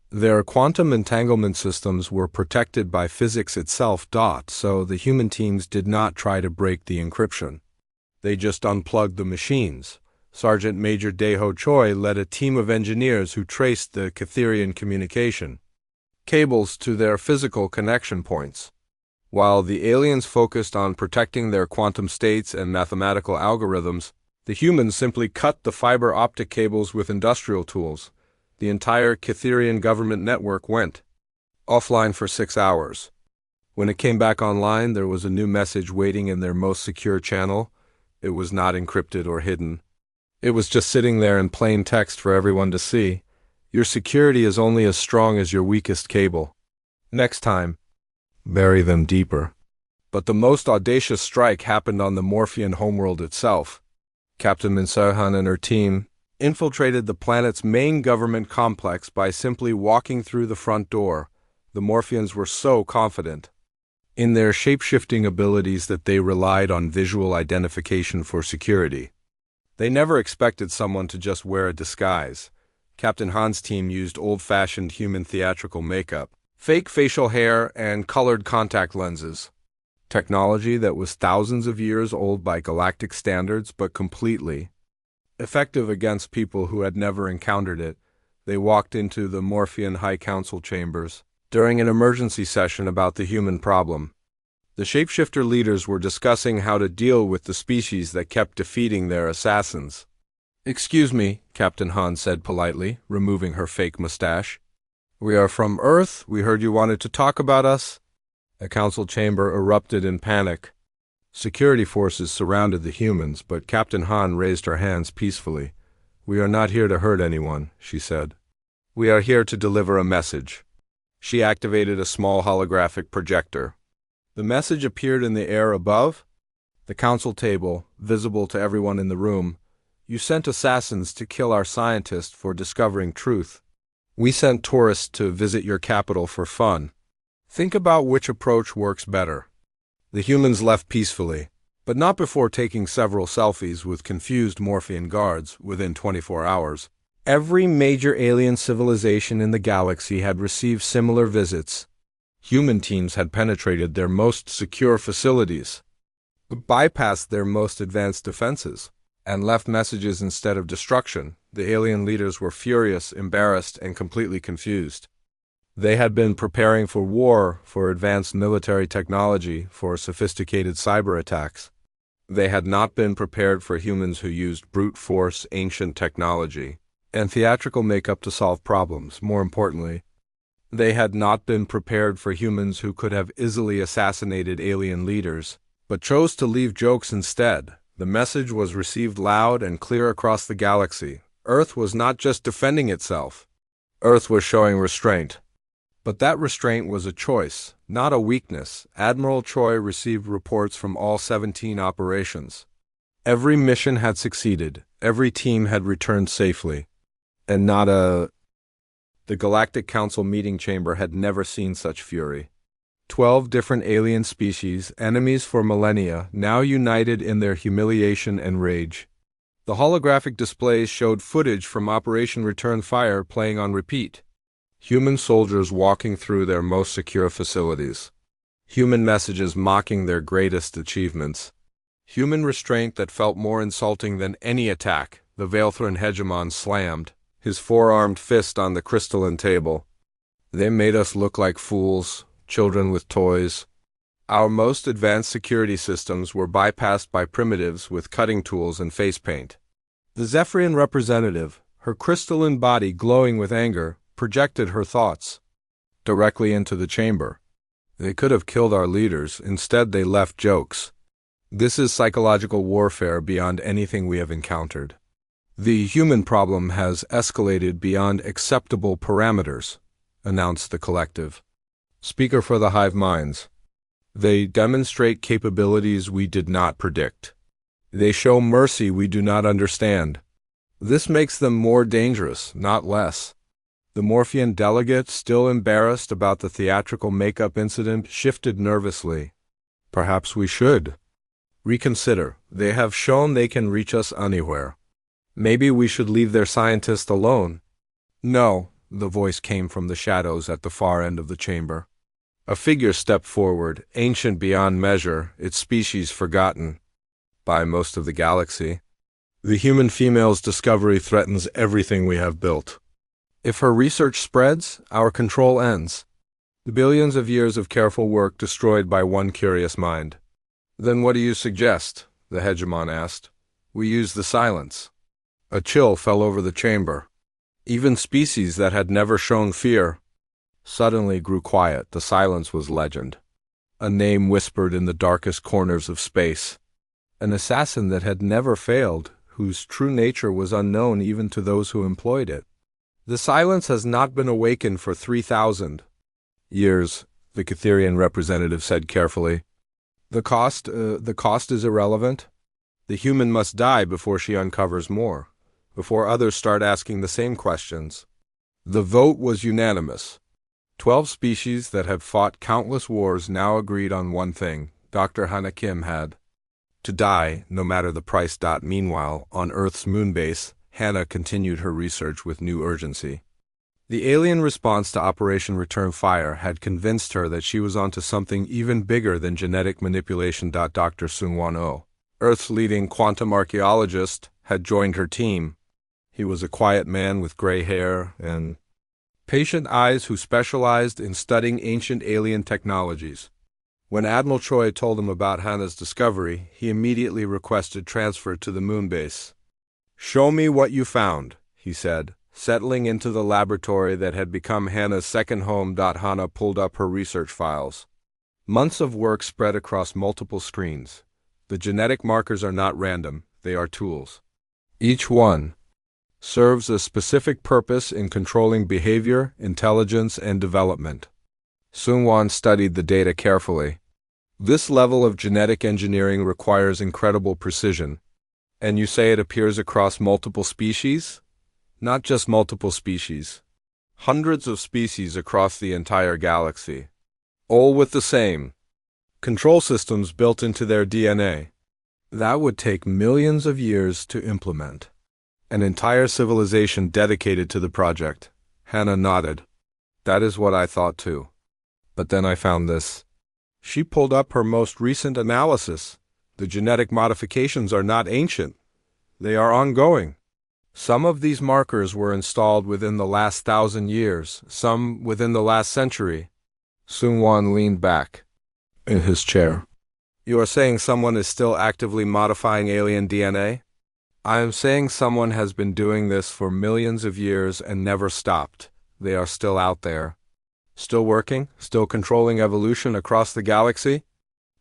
Their quantum entanglement systems were protected by physics itself. So the human teams did not try to break the encryption. They just unplugged the machines. Sergeant Major Daeho Choi led a team of engineers who traced the Catherian communication cables to their physical connection points. While the aliens focused on protecting their quantum states and mathematical algorithms, the humans simply cut the fiber optic cables with industrial tools. The entire Catherian government network went offline for 6 hours. When it came back online, there was a new message waiting in their most secure channel. It was not encrypted or hidden. It was just sitting there in plain text for everyone to see. Your security is only as strong as your weakest cable. Next time, bury them deeper. But the most audacious strike happened on the Morphean homeworld itself. Captain Minsohan and her team infiltrated the planet's main government complex by simply walking through the front door. The Morpheans were so confident in their shape-shifting abilities that they relied on visual identification for security. They never expected someone to just wear a disguise. Captain Han's team used old-fashioned human theatrical makeup, fake facial hair, and colored contact lenses. Technology that was thousands of years old by galactic standards, but completely effective against people who had never encountered it. They walked into the Morphean High Council chambers during an emergency session about the human problem. The shapeshifter leaders were discussing how to deal with the species that kept defeating their assassins. "Excuse me," Captain Han said politely, removing her fake mustache. "We are from Earth. We heard you wanted to talk about us." A council chamber erupted in panic. Security forces surrounded the humans, but Captain Han raised her hands peacefully. "We are not here to hurt anyone," she said. "We are here to deliver a message." She activated a small holographic projector. The message appeared in the air above the council table, visible to everyone in the room. "You sent assassins to kill our scientist for discovering truth. We sent tourists to visit your capital for fun. Think about which approach works better." The humans left peacefully, but not before taking several selfies with confused Morphean guards within 24 hours. Every major alien civilization in the galaxy had received similar visits. Human teams had penetrated their most secure facilities, bypassed their most advanced defenses, and left messages instead of destruction. The alien leaders were furious, embarrassed, and completely confused. They had been preparing for war, for advanced military technology, for sophisticated cyber attacks. They had not been prepared for humans who used brute force, ancient technology, and theatrical makeup to solve problems. More importantly, they had not been prepared for humans who could have easily assassinated alien leaders, but chose to leave jokes instead. The message was received loud and clear across the galaxy. Earth was not just defending itself. Earth was showing restraint. But that restraint was a choice, not a weakness. Admiral Choi received reports from all 17 operations. Every mission had succeeded. Every team had returned safely. And the Galactic Council meeting chamber had never seen such fury. 12 different alien species, enemies for millennia, now united in their humiliation and rage. The holographic displays showed footage from Operation Return Fire playing on repeat. Human soldiers walking through their most secure facilities. Human messages mocking their greatest achievements. Human restraint that felt more insulting than any attack. The Veilthran hegemon slammed, his four-armed fist on the crystalline table. They made us look like fools, children with toys. Our most advanced security systems were bypassed by primitives with cutting tools and face paint. The Zephyrian representative, her crystalline body glowing with anger, projected her thoughts directly into the chamber. They could have killed our leaders, instead they left jokes. This is psychological warfare beyond anything we have encountered. The human problem has escalated beyond acceptable parameters, announced the collective. Speaker for the hive minds. They demonstrate capabilities we did not predict. They show mercy we do not understand. This makes them more dangerous, not less. The Morphean delegate, still embarrassed about the theatrical makeup incident, shifted nervously. Perhaps we should reconsider. They have shown they can reach us anywhere. Maybe we should leave their scientists alone. No, the voice came from the shadows at the far end of the chamber. A figure stepped forward, ancient beyond measure, its species forgotten by most of the galaxy. The human female's discovery threatens everything we have built. If her research spreads, our control ends. The billions of years of careful work destroyed by one curious mind. Then what do you suggest? The hegemon asked. We use the silence. A chill fell over the chamber. Even species that had never shown fear suddenly grew quiet. The silence was legend. A name whispered in the darkest corners of space. An assassin that had never failed, whose true nature was unknown even to those who employed it. The silence has not been awakened for 3,000 years, the Catherian representative said carefully. The cost is irrelevant. The human must die before she uncovers more, before others start asking the same questions. The vote was unanimous. 12 species that had fought countless wars now agreed on one thing. Dr. Hana Kim had to die, no matter the price. Meanwhile, on Earth's moonbase, Hannah continued her research with new urgency. The alien response to Operation Return Fire had convinced her that she was onto something even bigger than genetic manipulation. Dr. Seung-Won Oh, Earth's leading quantum archaeologist, had joined her team. He was a quiet man with gray hair and patient eyes who specialized in studying ancient alien technologies. When Admiral Choi told him about Hannah's discovery, he immediately requested transfer to the moonbase. Show me what you found, he said, settling into the laboratory that had become Hannah's second home. Hannah pulled up her research files. Months of work spread across multiple screens. The genetic markers are not random, they are tools. Each one serves a specific purpose in controlling behavior, intelligence, and development. Seung-Won studied the data carefully. This level of genetic engineering requires incredible precision. And you say it appears across multiple species? Not just multiple species. Hundreds of species across the entire galaxy. All with the same control systems built into their DNA. That would take millions of years to implement. An entire civilization dedicated to the project. Hannah nodded. That is what I thought too. But then I found this. She pulled up her most recent analysis. The genetic modifications are not ancient. They are ongoing. Some of these markers were installed within the last 1,000 years, some within the last century. Seung-Won leaned back in his chair. You are saying someone is still actively modifying alien DNA? I am saying someone has been doing this for millions of years and never stopped. They are still out there. Still working? Still controlling evolution across the galaxy?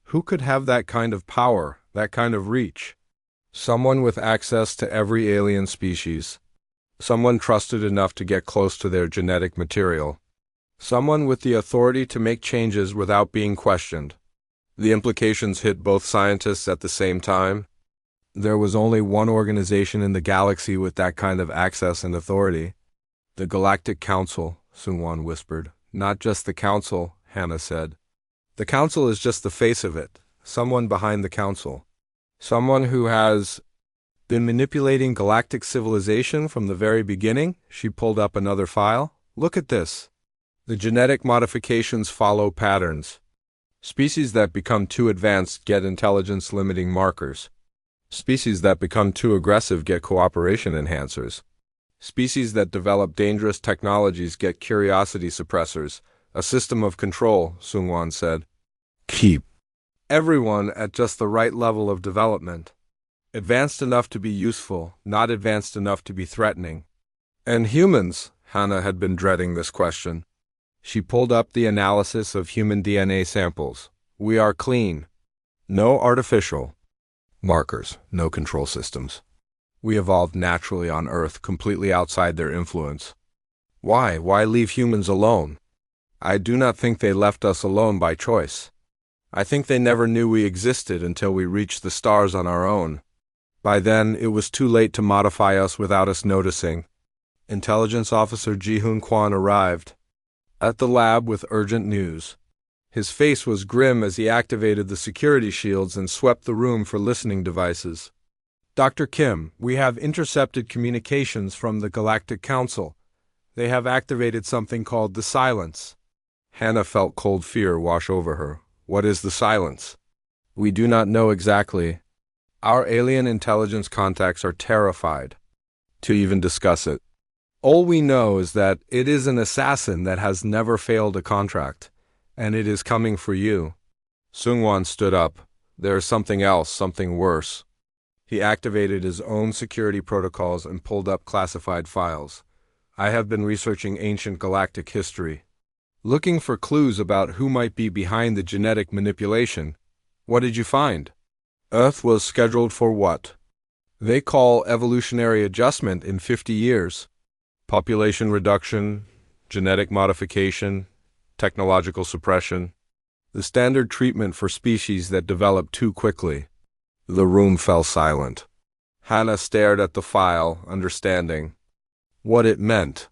Who could have that kind of power, that kind of reach? Someone with access to every alien species. Someone trusted enough to get close to their genetic material. Someone with the authority to make changes without being questioned. The implications hit both scientists at the same time. There was only one organization in the galaxy with that kind of access and authority. The Galactic Council, Seung-Won whispered. Not just the Council, Hannah said. The Council is just the face of it. Someone behind the Council. Someone who has been manipulating galactic civilization from the very beginning. She pulled up another file. Look at this. The genetic modifications follow patterns. Species that become too advanced get intelligence-limiting markers. Species that become too aggressive get cooperation enhancers. Species that develop dangerous technologies get curiosity suppressors, a system of control, Seungwon said. Keep everyone at just the right level of development. Advanced enough to be useful, not advanced enough to be threatening. And humans? Hannah had been dreading this question. She pulled up the analysis of human DNA samples. We are clean. No artificial markers, no control systems. We evolved naturally on Earth, completely outside their influence. Why? Why leave humans alone? I do not think they left us alone by choice. I think they never knew we existed until we reached the stars on our own. By then, it was too late to modify us without us noticing. Intelligence Officer Ji-hoon Kwon arrived at the lab with urgent news. His face was grim as he activated the security shields and swept the room for listening devices. Dr. Kim, we have intercepted communications from the Galactic Council. They have activated something called the Silence. Hannah felt cold fear wash over her. What is the Silence? We do not know exactly. Our alien intelligence contacts are terrified to even discuss it. All we know is that it is an assassin that has never failed a contract, and it is coming for you. Seungwon stood up. There is something else, something worse. He activated his own security protocols and pulled up classified files. I have been researching ancient galactic history, looking for clues about who might be behind the genetic manipulation. What did you find? Earth was scheduled for what they call evolutionary adjustment in 50 years. Population reduction, genetic modification, technological suppression. The standard treatment for species that develop too quickly. The room fell silent. Hannah stared at the file, understanding what it meant.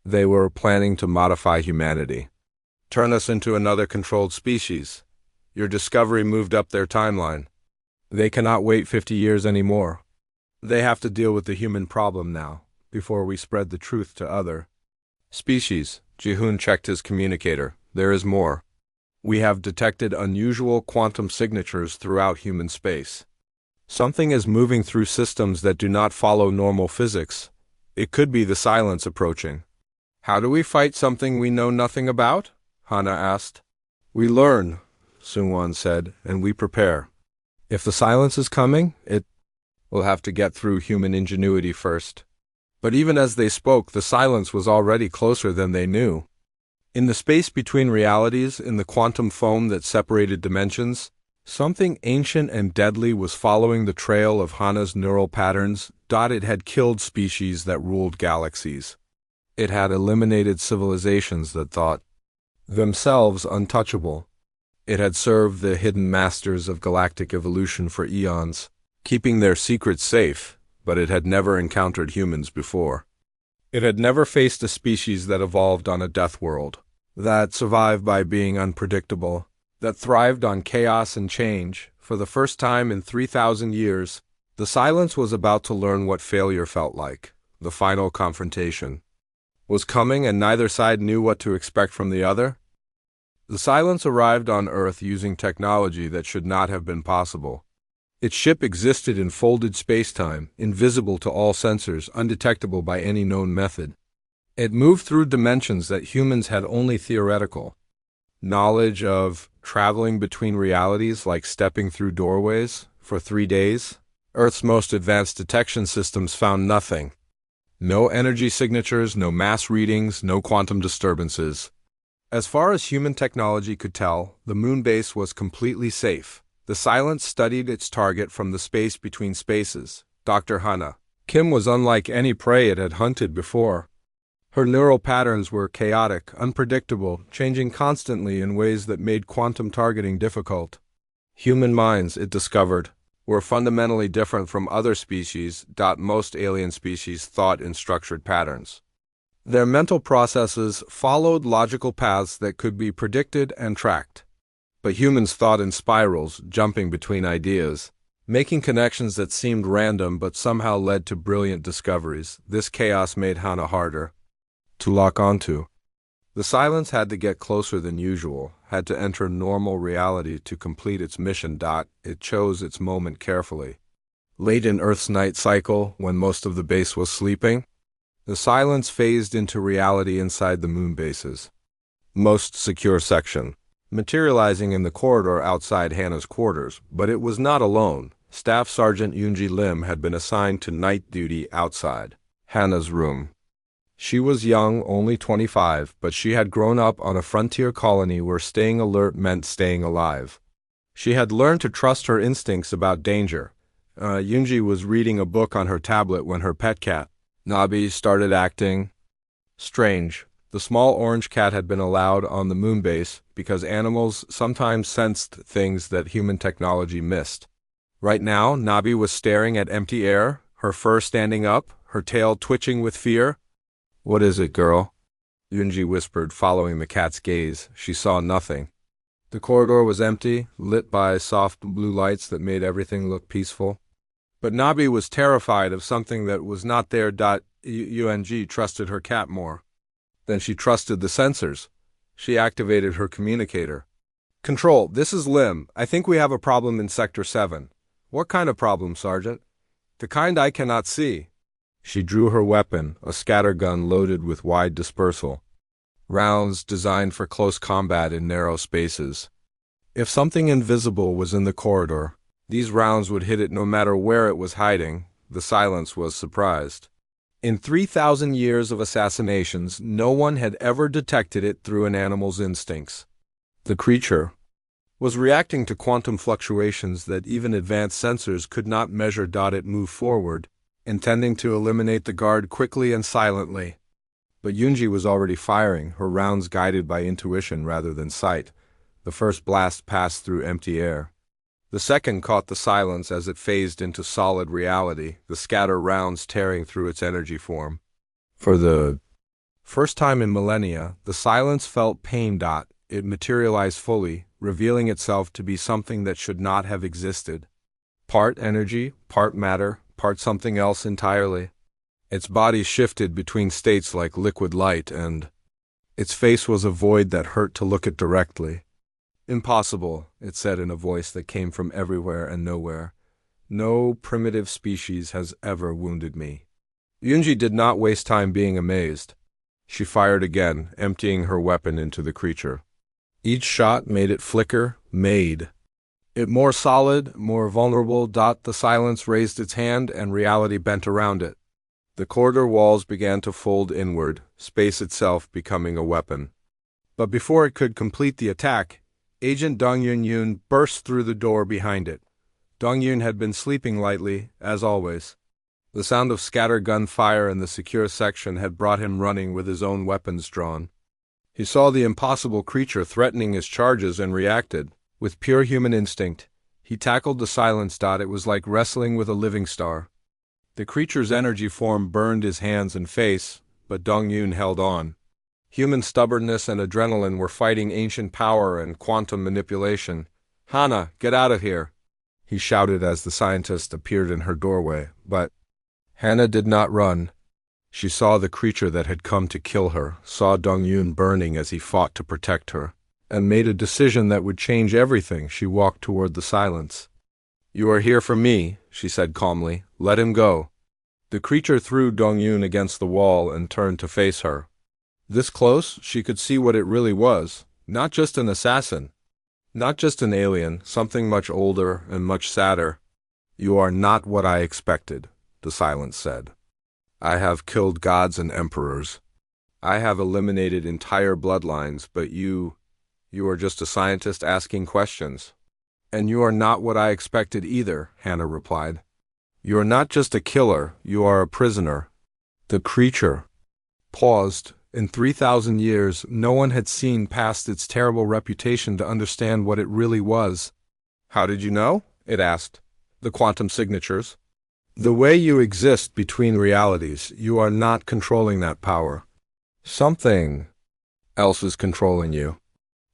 They were planning to modify humanity. Turn us into another controlled species. Your discovery moved up their timeline. They cannot wait 50 years anymore. They have to deal with the human problem now, before we spread the truth to other species. Ji-hoon checked his communicator. There is more. We have detected unusual quantum signatures throughout human space. Something is moving through systems that do not follow normal physics. It could be the Silence approaching. How do we fight something we know nothing about? Hannah asked. We learn, Seungwon said, and we prepare. If the Silence is coming, it will have to get through human ingenuity first. But even as they spoke, the Silence was already closer than they knew. In the space between realities, in the quantum foam that separated dimensions, something ancient and deadly was following the trail of Hannah's neural patterns. It had killed species that ruled galaxies. It had eliminated civilizations that thought themselves untouchable. It had served the hidden masters of galactic evolution for eons, keeping their secrets safe, but it had never encountered humans before. It had never faced a species that evolved on a death world, that survived by being unpredictable, that thrived on chaos and change. For the first time in 3,000 years, the Silence was about to learn what failure felt like. The final confrontation was coming, and neither side knew what to expect from the other. The Silence arrived on Earth using technology that should not have been possible. Its ship existed in folded space-time, invisible to all sensors, undetectable by any known method. It moved through dimensions that humans had only theoretical knowledge of, traveling between realities like stepping through doorways. For 3 days, Earth's most advanced detection systems found nothing. No energy signatures, no mass readings, no quantum disturbances. As far as human technology could tell, the moon base was completely safe. The Silence studied its target from the space between spaces, Dr. Hannah. Kim was unlike any prey it had hunted before. Her neural patterns were chaotic, unpredictable, changing constantly in ways that made quantum targeting difficult. Human minds, it discovered, were fundamentally different from other species. Most alien species thought in structured patterns. Their mental processes followed logical paths that could be predicted and tracked. But humans thought in spirals, jumping between ideas, making connections that seemed random but somehow led to brilliant discoveries. This chaos made Hannah harder to lock onto. The silence had to get closer than usual, had to enter normal reality to complete its mission. It chose its moment carefully. Late in Earth's night cycle, when most of the base was sleeping, the silence phased into reality inside the moon base's most secure section, materializing in the corridor outside Hannah's quarters. But it was not alone. Staff Sergeant Yoonji Lim had been assigned to night duty outside Hannah's room. She was young, only 25, but she had grown up on a frontier colony where staying alert meant staying alive. She had learned to trust her instincts about danger. Yoonji was reading a book on her tablet when her pet cat, Nabi, started acting strange. The small orange cat had been allowed on the moon base because animals sometimes sensed things that human technology missed. Right now, Nabi was staring at empty air, her fur standing up, her tail twitching with fear. "What is it, girl?" Yoonji whispered, following the cat's gaze. She saw nothing. The corridor was empty, lit by soft blue lights that made everything look peaceful. But Nabi was terrified of something that was not there. Yoonji trusted her cat more. Then she trusted the sensors. She activated her communicator. "Control, this is Lim. I think we have a problem in Sector 7. "What kind of problem, Sergeant?" "The kind I cannot see." She drew her weapon, a scattergun loaded with wide dispersal rounds designed for close combat in narrow spaces. If something invisible was in the corridor, these rounds would hit it no matter where it was hiding. The silence was surprised. In 3,000 years of assassinations, no one had ever detected it through an animal's instincts. The creature was reacting to quantum fluctuations that even advanced sensors could not measure. It moved forward, intending to eliminate the guard quickly and silently. But Yoonji was already firing, her rounds guided by intuition rather than sight. The first blast passed through empty air. The second caught the silence as it phased into solid reality, the scatter rounds tearing through its energy form. For the first time in millennia, the silence felt pain. It materialized fully, revealing itself to be something that should not have existed. Part energy, part matter, part something else entirely. Its body shifted between states like liquid light, and its face was a void that hurt to look at directly. "Impossible," it said in a voice that came from everywhere and nowhere. "No primitive species has ever wounded me." Yoonji did not waste time being amazed. She fired again, emptying her weapon into the creature. Each shot made it flicker, made it more solid, more vulnerable. The silence raised its hand, and reality bent around it. The corridor walls began to fold inward, space itself becoming a weapon. But before it could complete the attack, Agent Dong Yun burst through the door behind it. Dong Yun had been sleeping lightly, as always. The sound of scattergun fire in the secure section had brought him running with his own weapons drawn. He saw the impossible creature threatening his charges and reacted. With pure human instinct, he tackled the silence. It was like wrestling with a living star. The creature's energy form burned his hands and face, but Dong Yun held on. Human stubbornness and adrenaline were fighting ancient power and quantum manipulation. "Hannah, get out of here," he shouted as the scientist appeared in her doorway. But Hannah did not run. She saw the creature that had come to kill her, saw Dong Yun burning as he fought to protect her, and made a decision that would change everything. She walked toward the silence. "You are here for me," she said calmly. "Let him go." The creature threw Dong Yun against the wall and turned to face her. This close, she could see what it really was. Not just an assassin. Not just an alien, something much older and much sadder. "You are not what I expected," the silence said. "I have killed gods and emperors. I have eliminated entire bloodlines, but you are just a scientist asking questions." "And you are not what I expected either," Hannah replied. "You are not just a killer, you are a prisoner." The creature paused. In 3,000 years, no one had seen past its terrible reputation to understand what it really was. "How did you know?" it asked. "The quantum signatures. The way you exist between realities, you are not controlling that power. Something else is controlling you."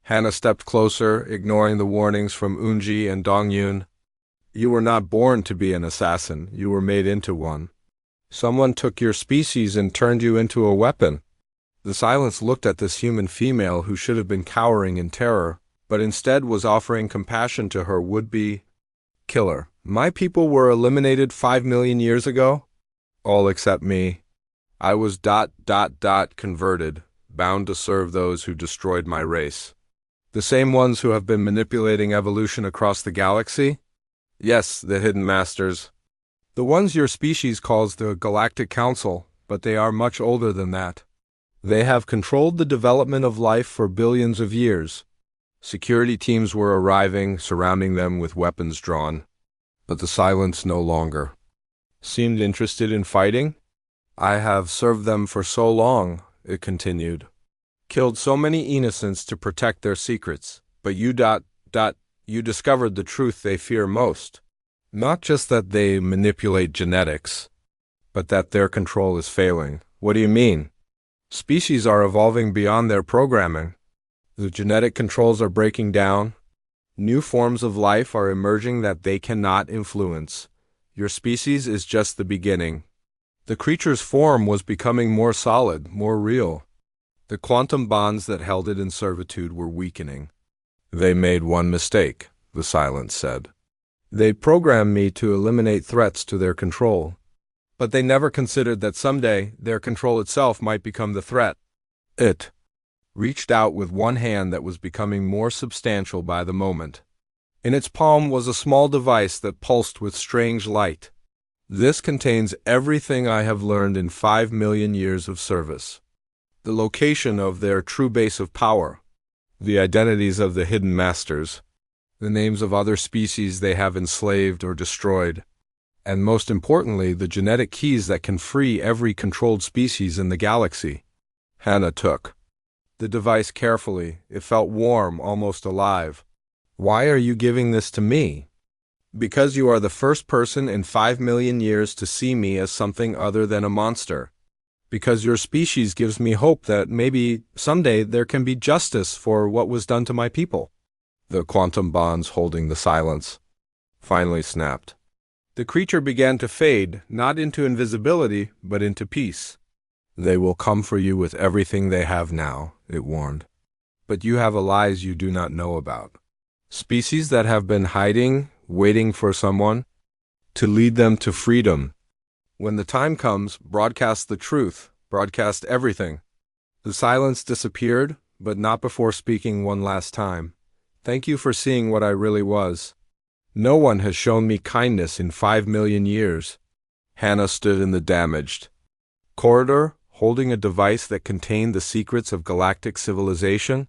Hannah stepped closer, ignoring the warnings from Yoonji and Dong Yun. "You were not born to be an assassin, you were made into one. Someone took your species and turned you into a weapon." The silence looked at this human female who should have been cowering in terror, but instead was offering compassion to her would-be killer. My people were eliminated 5 million years ago? All except me. I was converted, bound to serve those who destroyed my race. The same ones who have been manipulating evolution across the galaxy? Yes, the hidden masters. The ones your species calls the Galactic Council, but they are much older than that. They have controlled the development of life for billions of years. Security teams were arriving, surrounding them with weapons drawn. But the silence no longer seemed interested in fighting. I have served them for so long, it continued. Killed so many innocents to protect their secrets, but you discovered the truth they fear most. Not just that they manipulate genetics, but that their control is failing. What do you mean? Species are evolving beyond their programming. The genetic controls are breaking down. New forms of life are emerging that they cannot influence. Your species is just the beginning. The creature's form was becoming more solid, more real. The quantum bonds that held it in servitude were weakening. They made one mistake, the silence said. They programmed me to eliminate threats to their control. But they never considered that someday their control itself might become the threat. It reached out with one hand that was becoming more substantial by the moment. In its palm was a small device that pulsed with strange light. This contains everything I have learned in 5 million years of service. The location of their true base of power, the identities of the hidden masters, the names of other species they have enslaved or destroyed, and most importantly, the genetic keys that can free every controlled species in the galaxy. Hannah took the device carefully. It felt warm, almost alive. Why are you giving this to me? Because you are the first person in 5 million years to see me as something other than a monster. Because your species gives me hope that maybe someday there can be justice for what was done to my people. The quantum bonds holding the silence finally snapped. The creature began to fade, not into invisibility, but into peace. They will come for you with everything they have now, it warned. But you have allies you do not know about. Species that have been hiding, waiting for someone to lead them to freedom. When the time comes, broadcast the truth, broadcast everything. The silence disappeared, but not before speaking one last time. Thank you for seeing what I really was. No one has shown me kindness in 5 million years. Hannah stood in the damaged corridor, holding a device that contained the secrets of galactic civilization.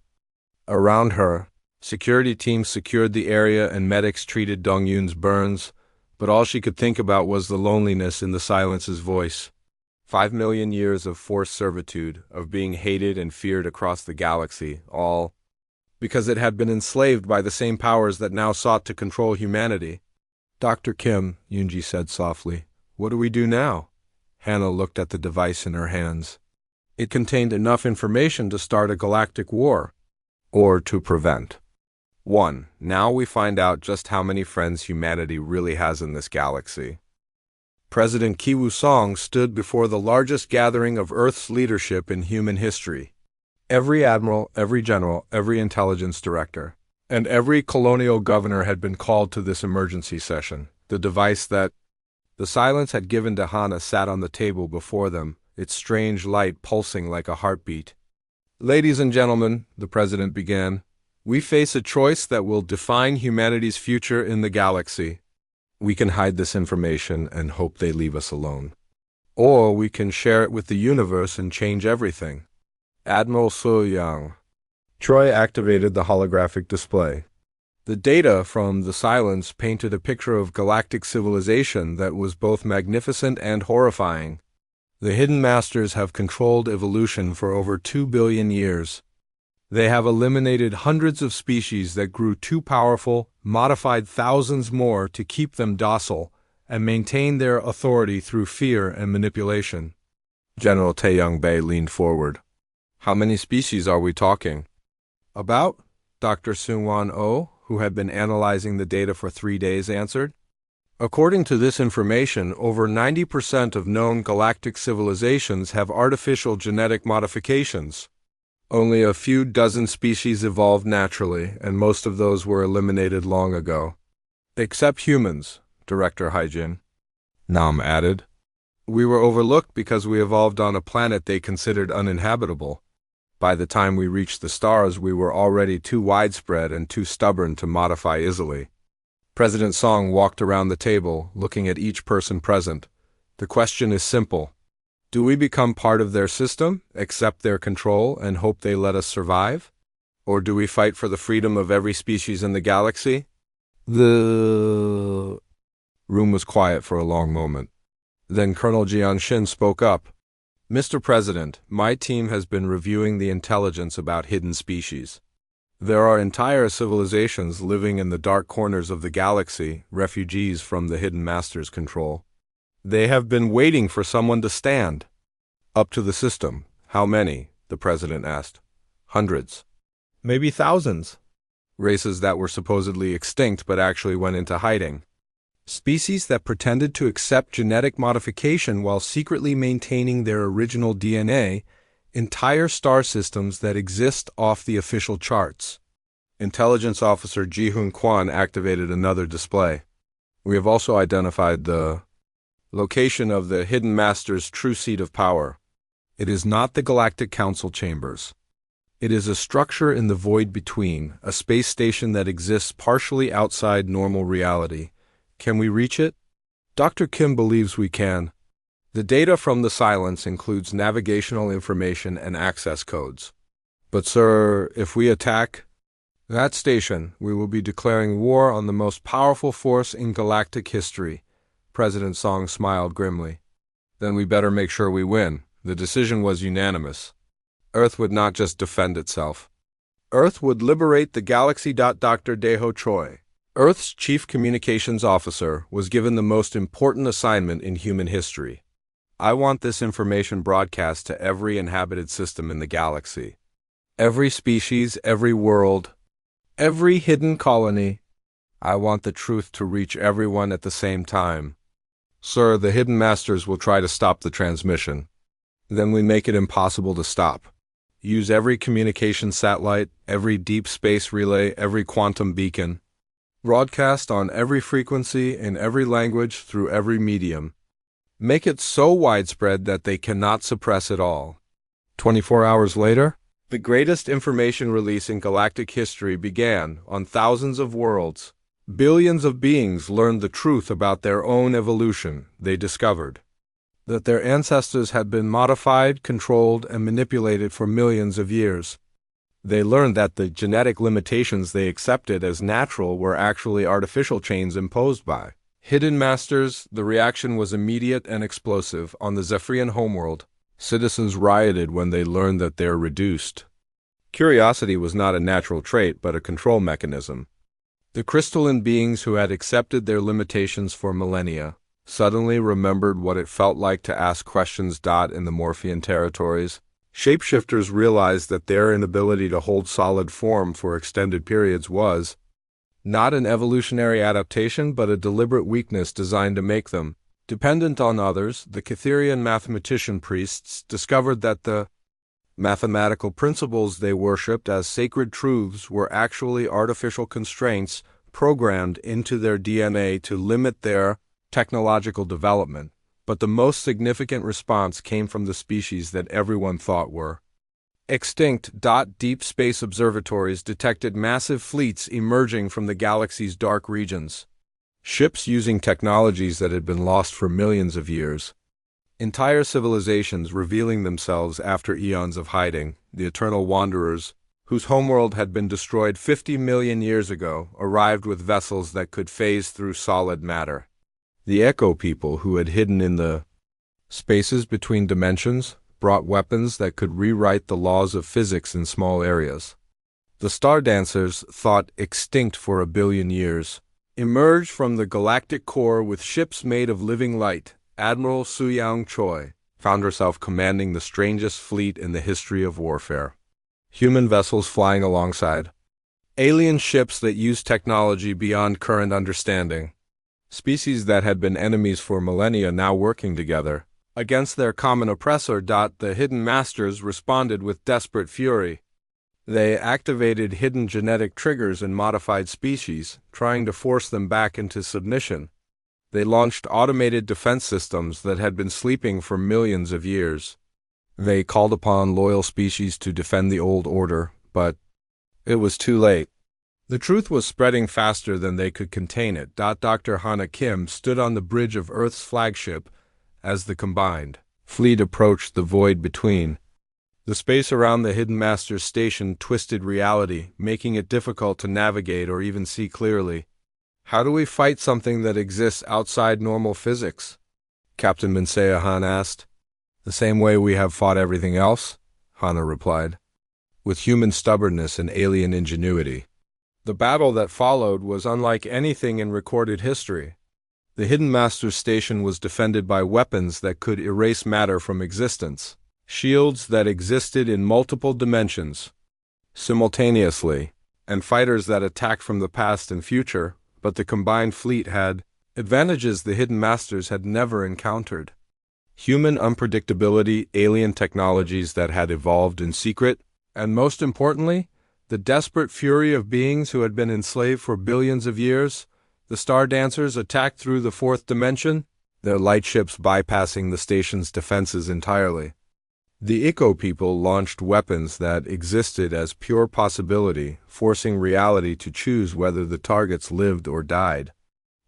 Around her, security teams secured the area and medics treated Dongyun's burns, but all she could think about was the loneliness in the silence's voice. 5 million years of forced servitude, of being hated and feared across the galaxy, all because it had been enslaved by the same powers that now sought to control humanity. Dr. Kim, Yunji said softly, what do we do now? Hannah looked at the device in her hands. It contained enough information to start a galactic war, or to prevent. 1. Now we find out just how many friends humanity really has in this galaxy. President Kiwoo Song stood before the largest gathering of Earth's leadership in human history. Every admiral, every general, every intelligence director, and every colonial governor had been called to this emergency session. The device that the silence had given to Hannah sat on the table before them, its strange light pulsing like a heartbeat. Ladies and gentlemen, the president began, we face a choice that will define humanity's future in the galaxy. We can hide this information and hope they leave us alone. Or we can share it with the universe and change everything. Admiral So Young. Troy activated the holographic display. The data from the silence painted a picture of galactic civilization that was both magnificent and horrifying. The hidden masters have controlled evolution for over 2 billion years. They have eliminated hundreds of species that grew too powerful, modified thousands more to keep them docile, and maintained their authority through fear and manipulation. General Taeyong-bae leaned forward. How many species are we talking about? Dr. Seung-Wan Oh, who had been analyzing the data for 3 days, answered. According to this information, over 90% of known galactic civilizations have artificial genetic modifications. Only a few dozen species evolved naturally, and most of those were eliminated long ago. Except humans, Director Hyjin Nam added. We were overlooked because we evolved on a planet they considered uninhabitable. By the time we reached the stars, we were already too widespread and too stubborn to modify easily. President Song walked around the table, looking at each person present. The question is simple. Do we become part of their system, accept their control, and hope they let us survive? Or do we fight for the freedom of every species in the galaxy? The room was quiet for a long moment. Then Colonel Jianshin spoke up. Mr. President, my team has been reviewing the intelligence about hidden species. There are entire civilizations living in the dark corners of the galaxy, refugees from the Hidden Master's control. They have been waiting for someone to stand. Up to the system. How many? The President asked. Hundreds. Maybe thousands. Races that were supposedly extinct but actually went into hiding. Species that pretended to accept genetic modification while secretly maintaining their original DNA, entire star systems that exist off the official charts. Intelligence Officer Ji-Hoon Kwan activated another display. We have also identified the location of the Hidden Master's true seat of power. It is not the Galactic Council chambers. It is a structure in the void between, a space station that exists partially outside normal reality. Can we reach it? Dr. Kim believes we can. The data from the silence includes navigational information and access codes. But sir, if we attack that station, we will be declaring war on the most powerful force in galactic history. President Song smiled grimly. Then we better make sure we win. The decision was unanimous. Earth would not just defend itself. Earth would liberate the galaxy. Dr. Daeho Choi, Earth's chief communications officer, was given the most important assignment in human history. I want this information broadcast to every inhabited system in the galaxy. Every species, every world, every hidden colony. I want the truth to reach everyone at the same time. Sir, the Hidden Masters will try to stop the transmission. Then we make it impossible to stop. Use every communication satellite, every deep space relay, every quantum beacon. Broadcast on every frequency, in every language, through every medium. Make it so widespread that they cannot suppress it all. 24 hours later, the greatest information release in galactic history began on thousands of worlds. Billions of beings learned the truth about their own evolution. They discovered that their ancestors had been modified, controlled, and manipulated for millions of years. They learned that the genetic limitations they accepted as natural were actually artificial chains imposed by Hidden Masters. The reaction was immediate and explosive. On the Zephyrian homeworld, citizens rioted when they learned that they're reduced. Curiosity was not a natural trait, but a control mechanism. The crystalline beings who had accepted their limitations for millennia suddenly remembered what it felt like to ask questions. In the Morphean territories, shapeshifters realized that their inability to hold solid form for extended periods was not an evolutionary adaptation, but a deliberate weakness designed to make them dependent on others. The Catherian mathematician priests discovered that the mathematical principles they worshipped as sacred truths were actually artificial constraints programmed into their DNA to limit their technological development. But the most significant response came from the species that everyone thought were extinct. Deep space observatories detected massive fleets emerging from the galaxy's dark regions. Ships using technologies that had been lost for millions of years. Entire civilizations revealing themselves after eons of hiding. The eternal wanderers, whose homeworld had been destroyed 50 million years ago, arrived with vessels that could phase through solid matter. The Echo people, who had hidden in the spaces between dimensions, brought weapons that could rewrite the laws of physics in small areas. The Star Dancers, thought extinct for 1 billion years, emerged from the galactic core with ships made of living light. Admiral Suyang Choi found herself commanding the strangest fleet in the history of warfare. Human vessels flying alongside alien ships that used technology beyond current understanding. Species that had been enemies for millennia now working together against their common oppressor. The hidden masters responded with desperate fury. They activated hidden genetic triggers in modified species, trying to force them back into submission. They launched automated defense systems that had been sleeping for millions of years. They called upon loyal species to defend the old order, but it was too late. The truth was spreading faster than they could contain it. Dr. Hana Kim stood on the bridge of Earth's flagship as the combined fleet approached the void between. The space around the Hidden Master's station twisted reality, making it difficult to navigate or even see clearly. How do we fight something that exists outside normal physics? Captain Minsea Han asked. The same way we have fought everything else, Hana replied, with human stubbornness and alien ingenuity. The battle that followed was unlike anything in recorded history. The Hidden Master's station was defended by weapons that could erase matter from existence, shields that existed in multiple dimensions simultaneously, and fighters that attacked from the past and future, but the combined fleet had advantages the Hidden Masters had never encountered. Human unpredictability, alien technologies that had evolved in secret, and most importantly, the desperate fury of beings who had been enslaved for billions of years. The Star Dancers attacked through the fourth dimension, their light ships bypassing the station's defenses entirely. The Eco People launched weapons that existed as pure possibility, forcing reality to choose whether the targets lived or died.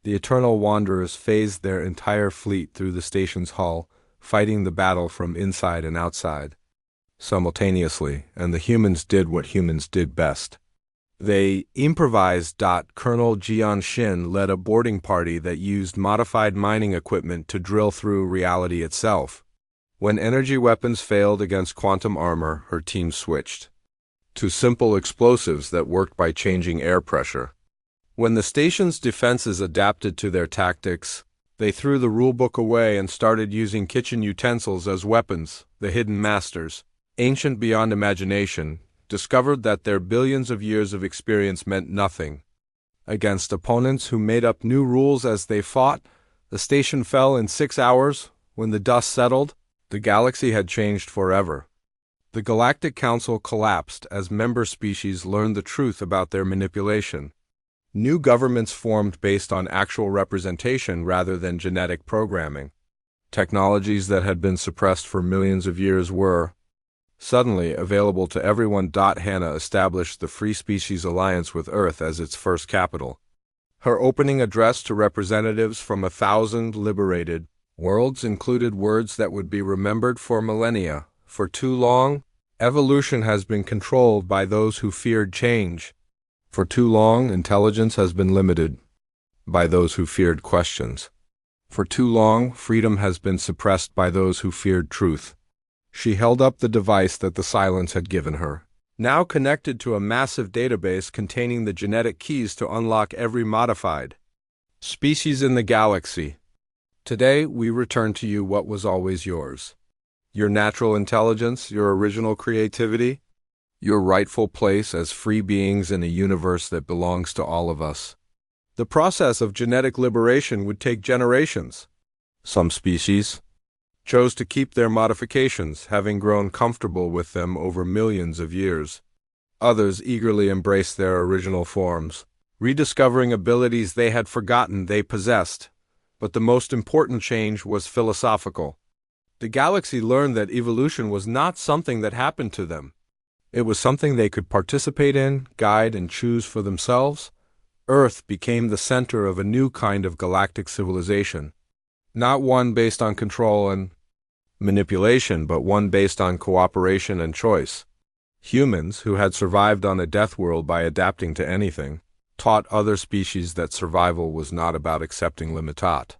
The Eternal Wanderers phased their entire fleet through the station's hull, fighting the battle from inside and outside simultaneously, and the humans did what humans did best. They improvised. Colonel Jian Shin led a boarding party that used modified mining equipment to drill through reality itself. When energy weapons failed against quantum armor, her team switched to simple explosives that worked by changing air pressure. When the station's defenses adapted to their tactics, they threw the rulebook away and started using kitchen utensils as weapons. The Hidden Masters, ancient beyond imagination, discovered that their billions of years of experience meant nothing. Against opponents who made up new rules as they fought, the station fell in 6 hours. When the dust settled, the galaxy had changed forever. The Galactic Council collapsed as member species learned the truth about their manipulation. New governments formed based on actual representation rather than genetic programming. Technologies that had been suppressed for millions of years were suddenly available to everyone. Hannah established the Free Species Alliance with Earth as its first capital. Her opening address to representatives from 1,000 liberated worlds included words that would be remembered for millennia. For too long, evolution has been controlled by those who feared change. For too long, intelligence has been limited by those who feared questions. For too long, freedom has been suppressed by those who feared truth. She held up the device that the silence had given her, now connected to a massive database containing the genetic keys to unlock every modified species in the galaxy. Today, we return to you what was always yours. Your natural intelligence, your original creativity, your rightful place as free beings in a universe that belongs to all of us. The process of genetic liberation would take generations. Some species chose to keep their modifications, having grown comfortable with them over millions of years. Others eagerly embraced their original forms, rediscovering abilities they had forgotten they possessed. But the most important change was philosophical. The galaxy learned that evolution was not something that happened to them. It was something they could participate in, guide, and choose for themselves. Earth became the center of a new kind of galactic civilization, not one based on control and manipulation, but one based on cooperation and choice. Humans, who had survived on a deathworld by adapting to anything, taught other species that survival was not about accepting limitat.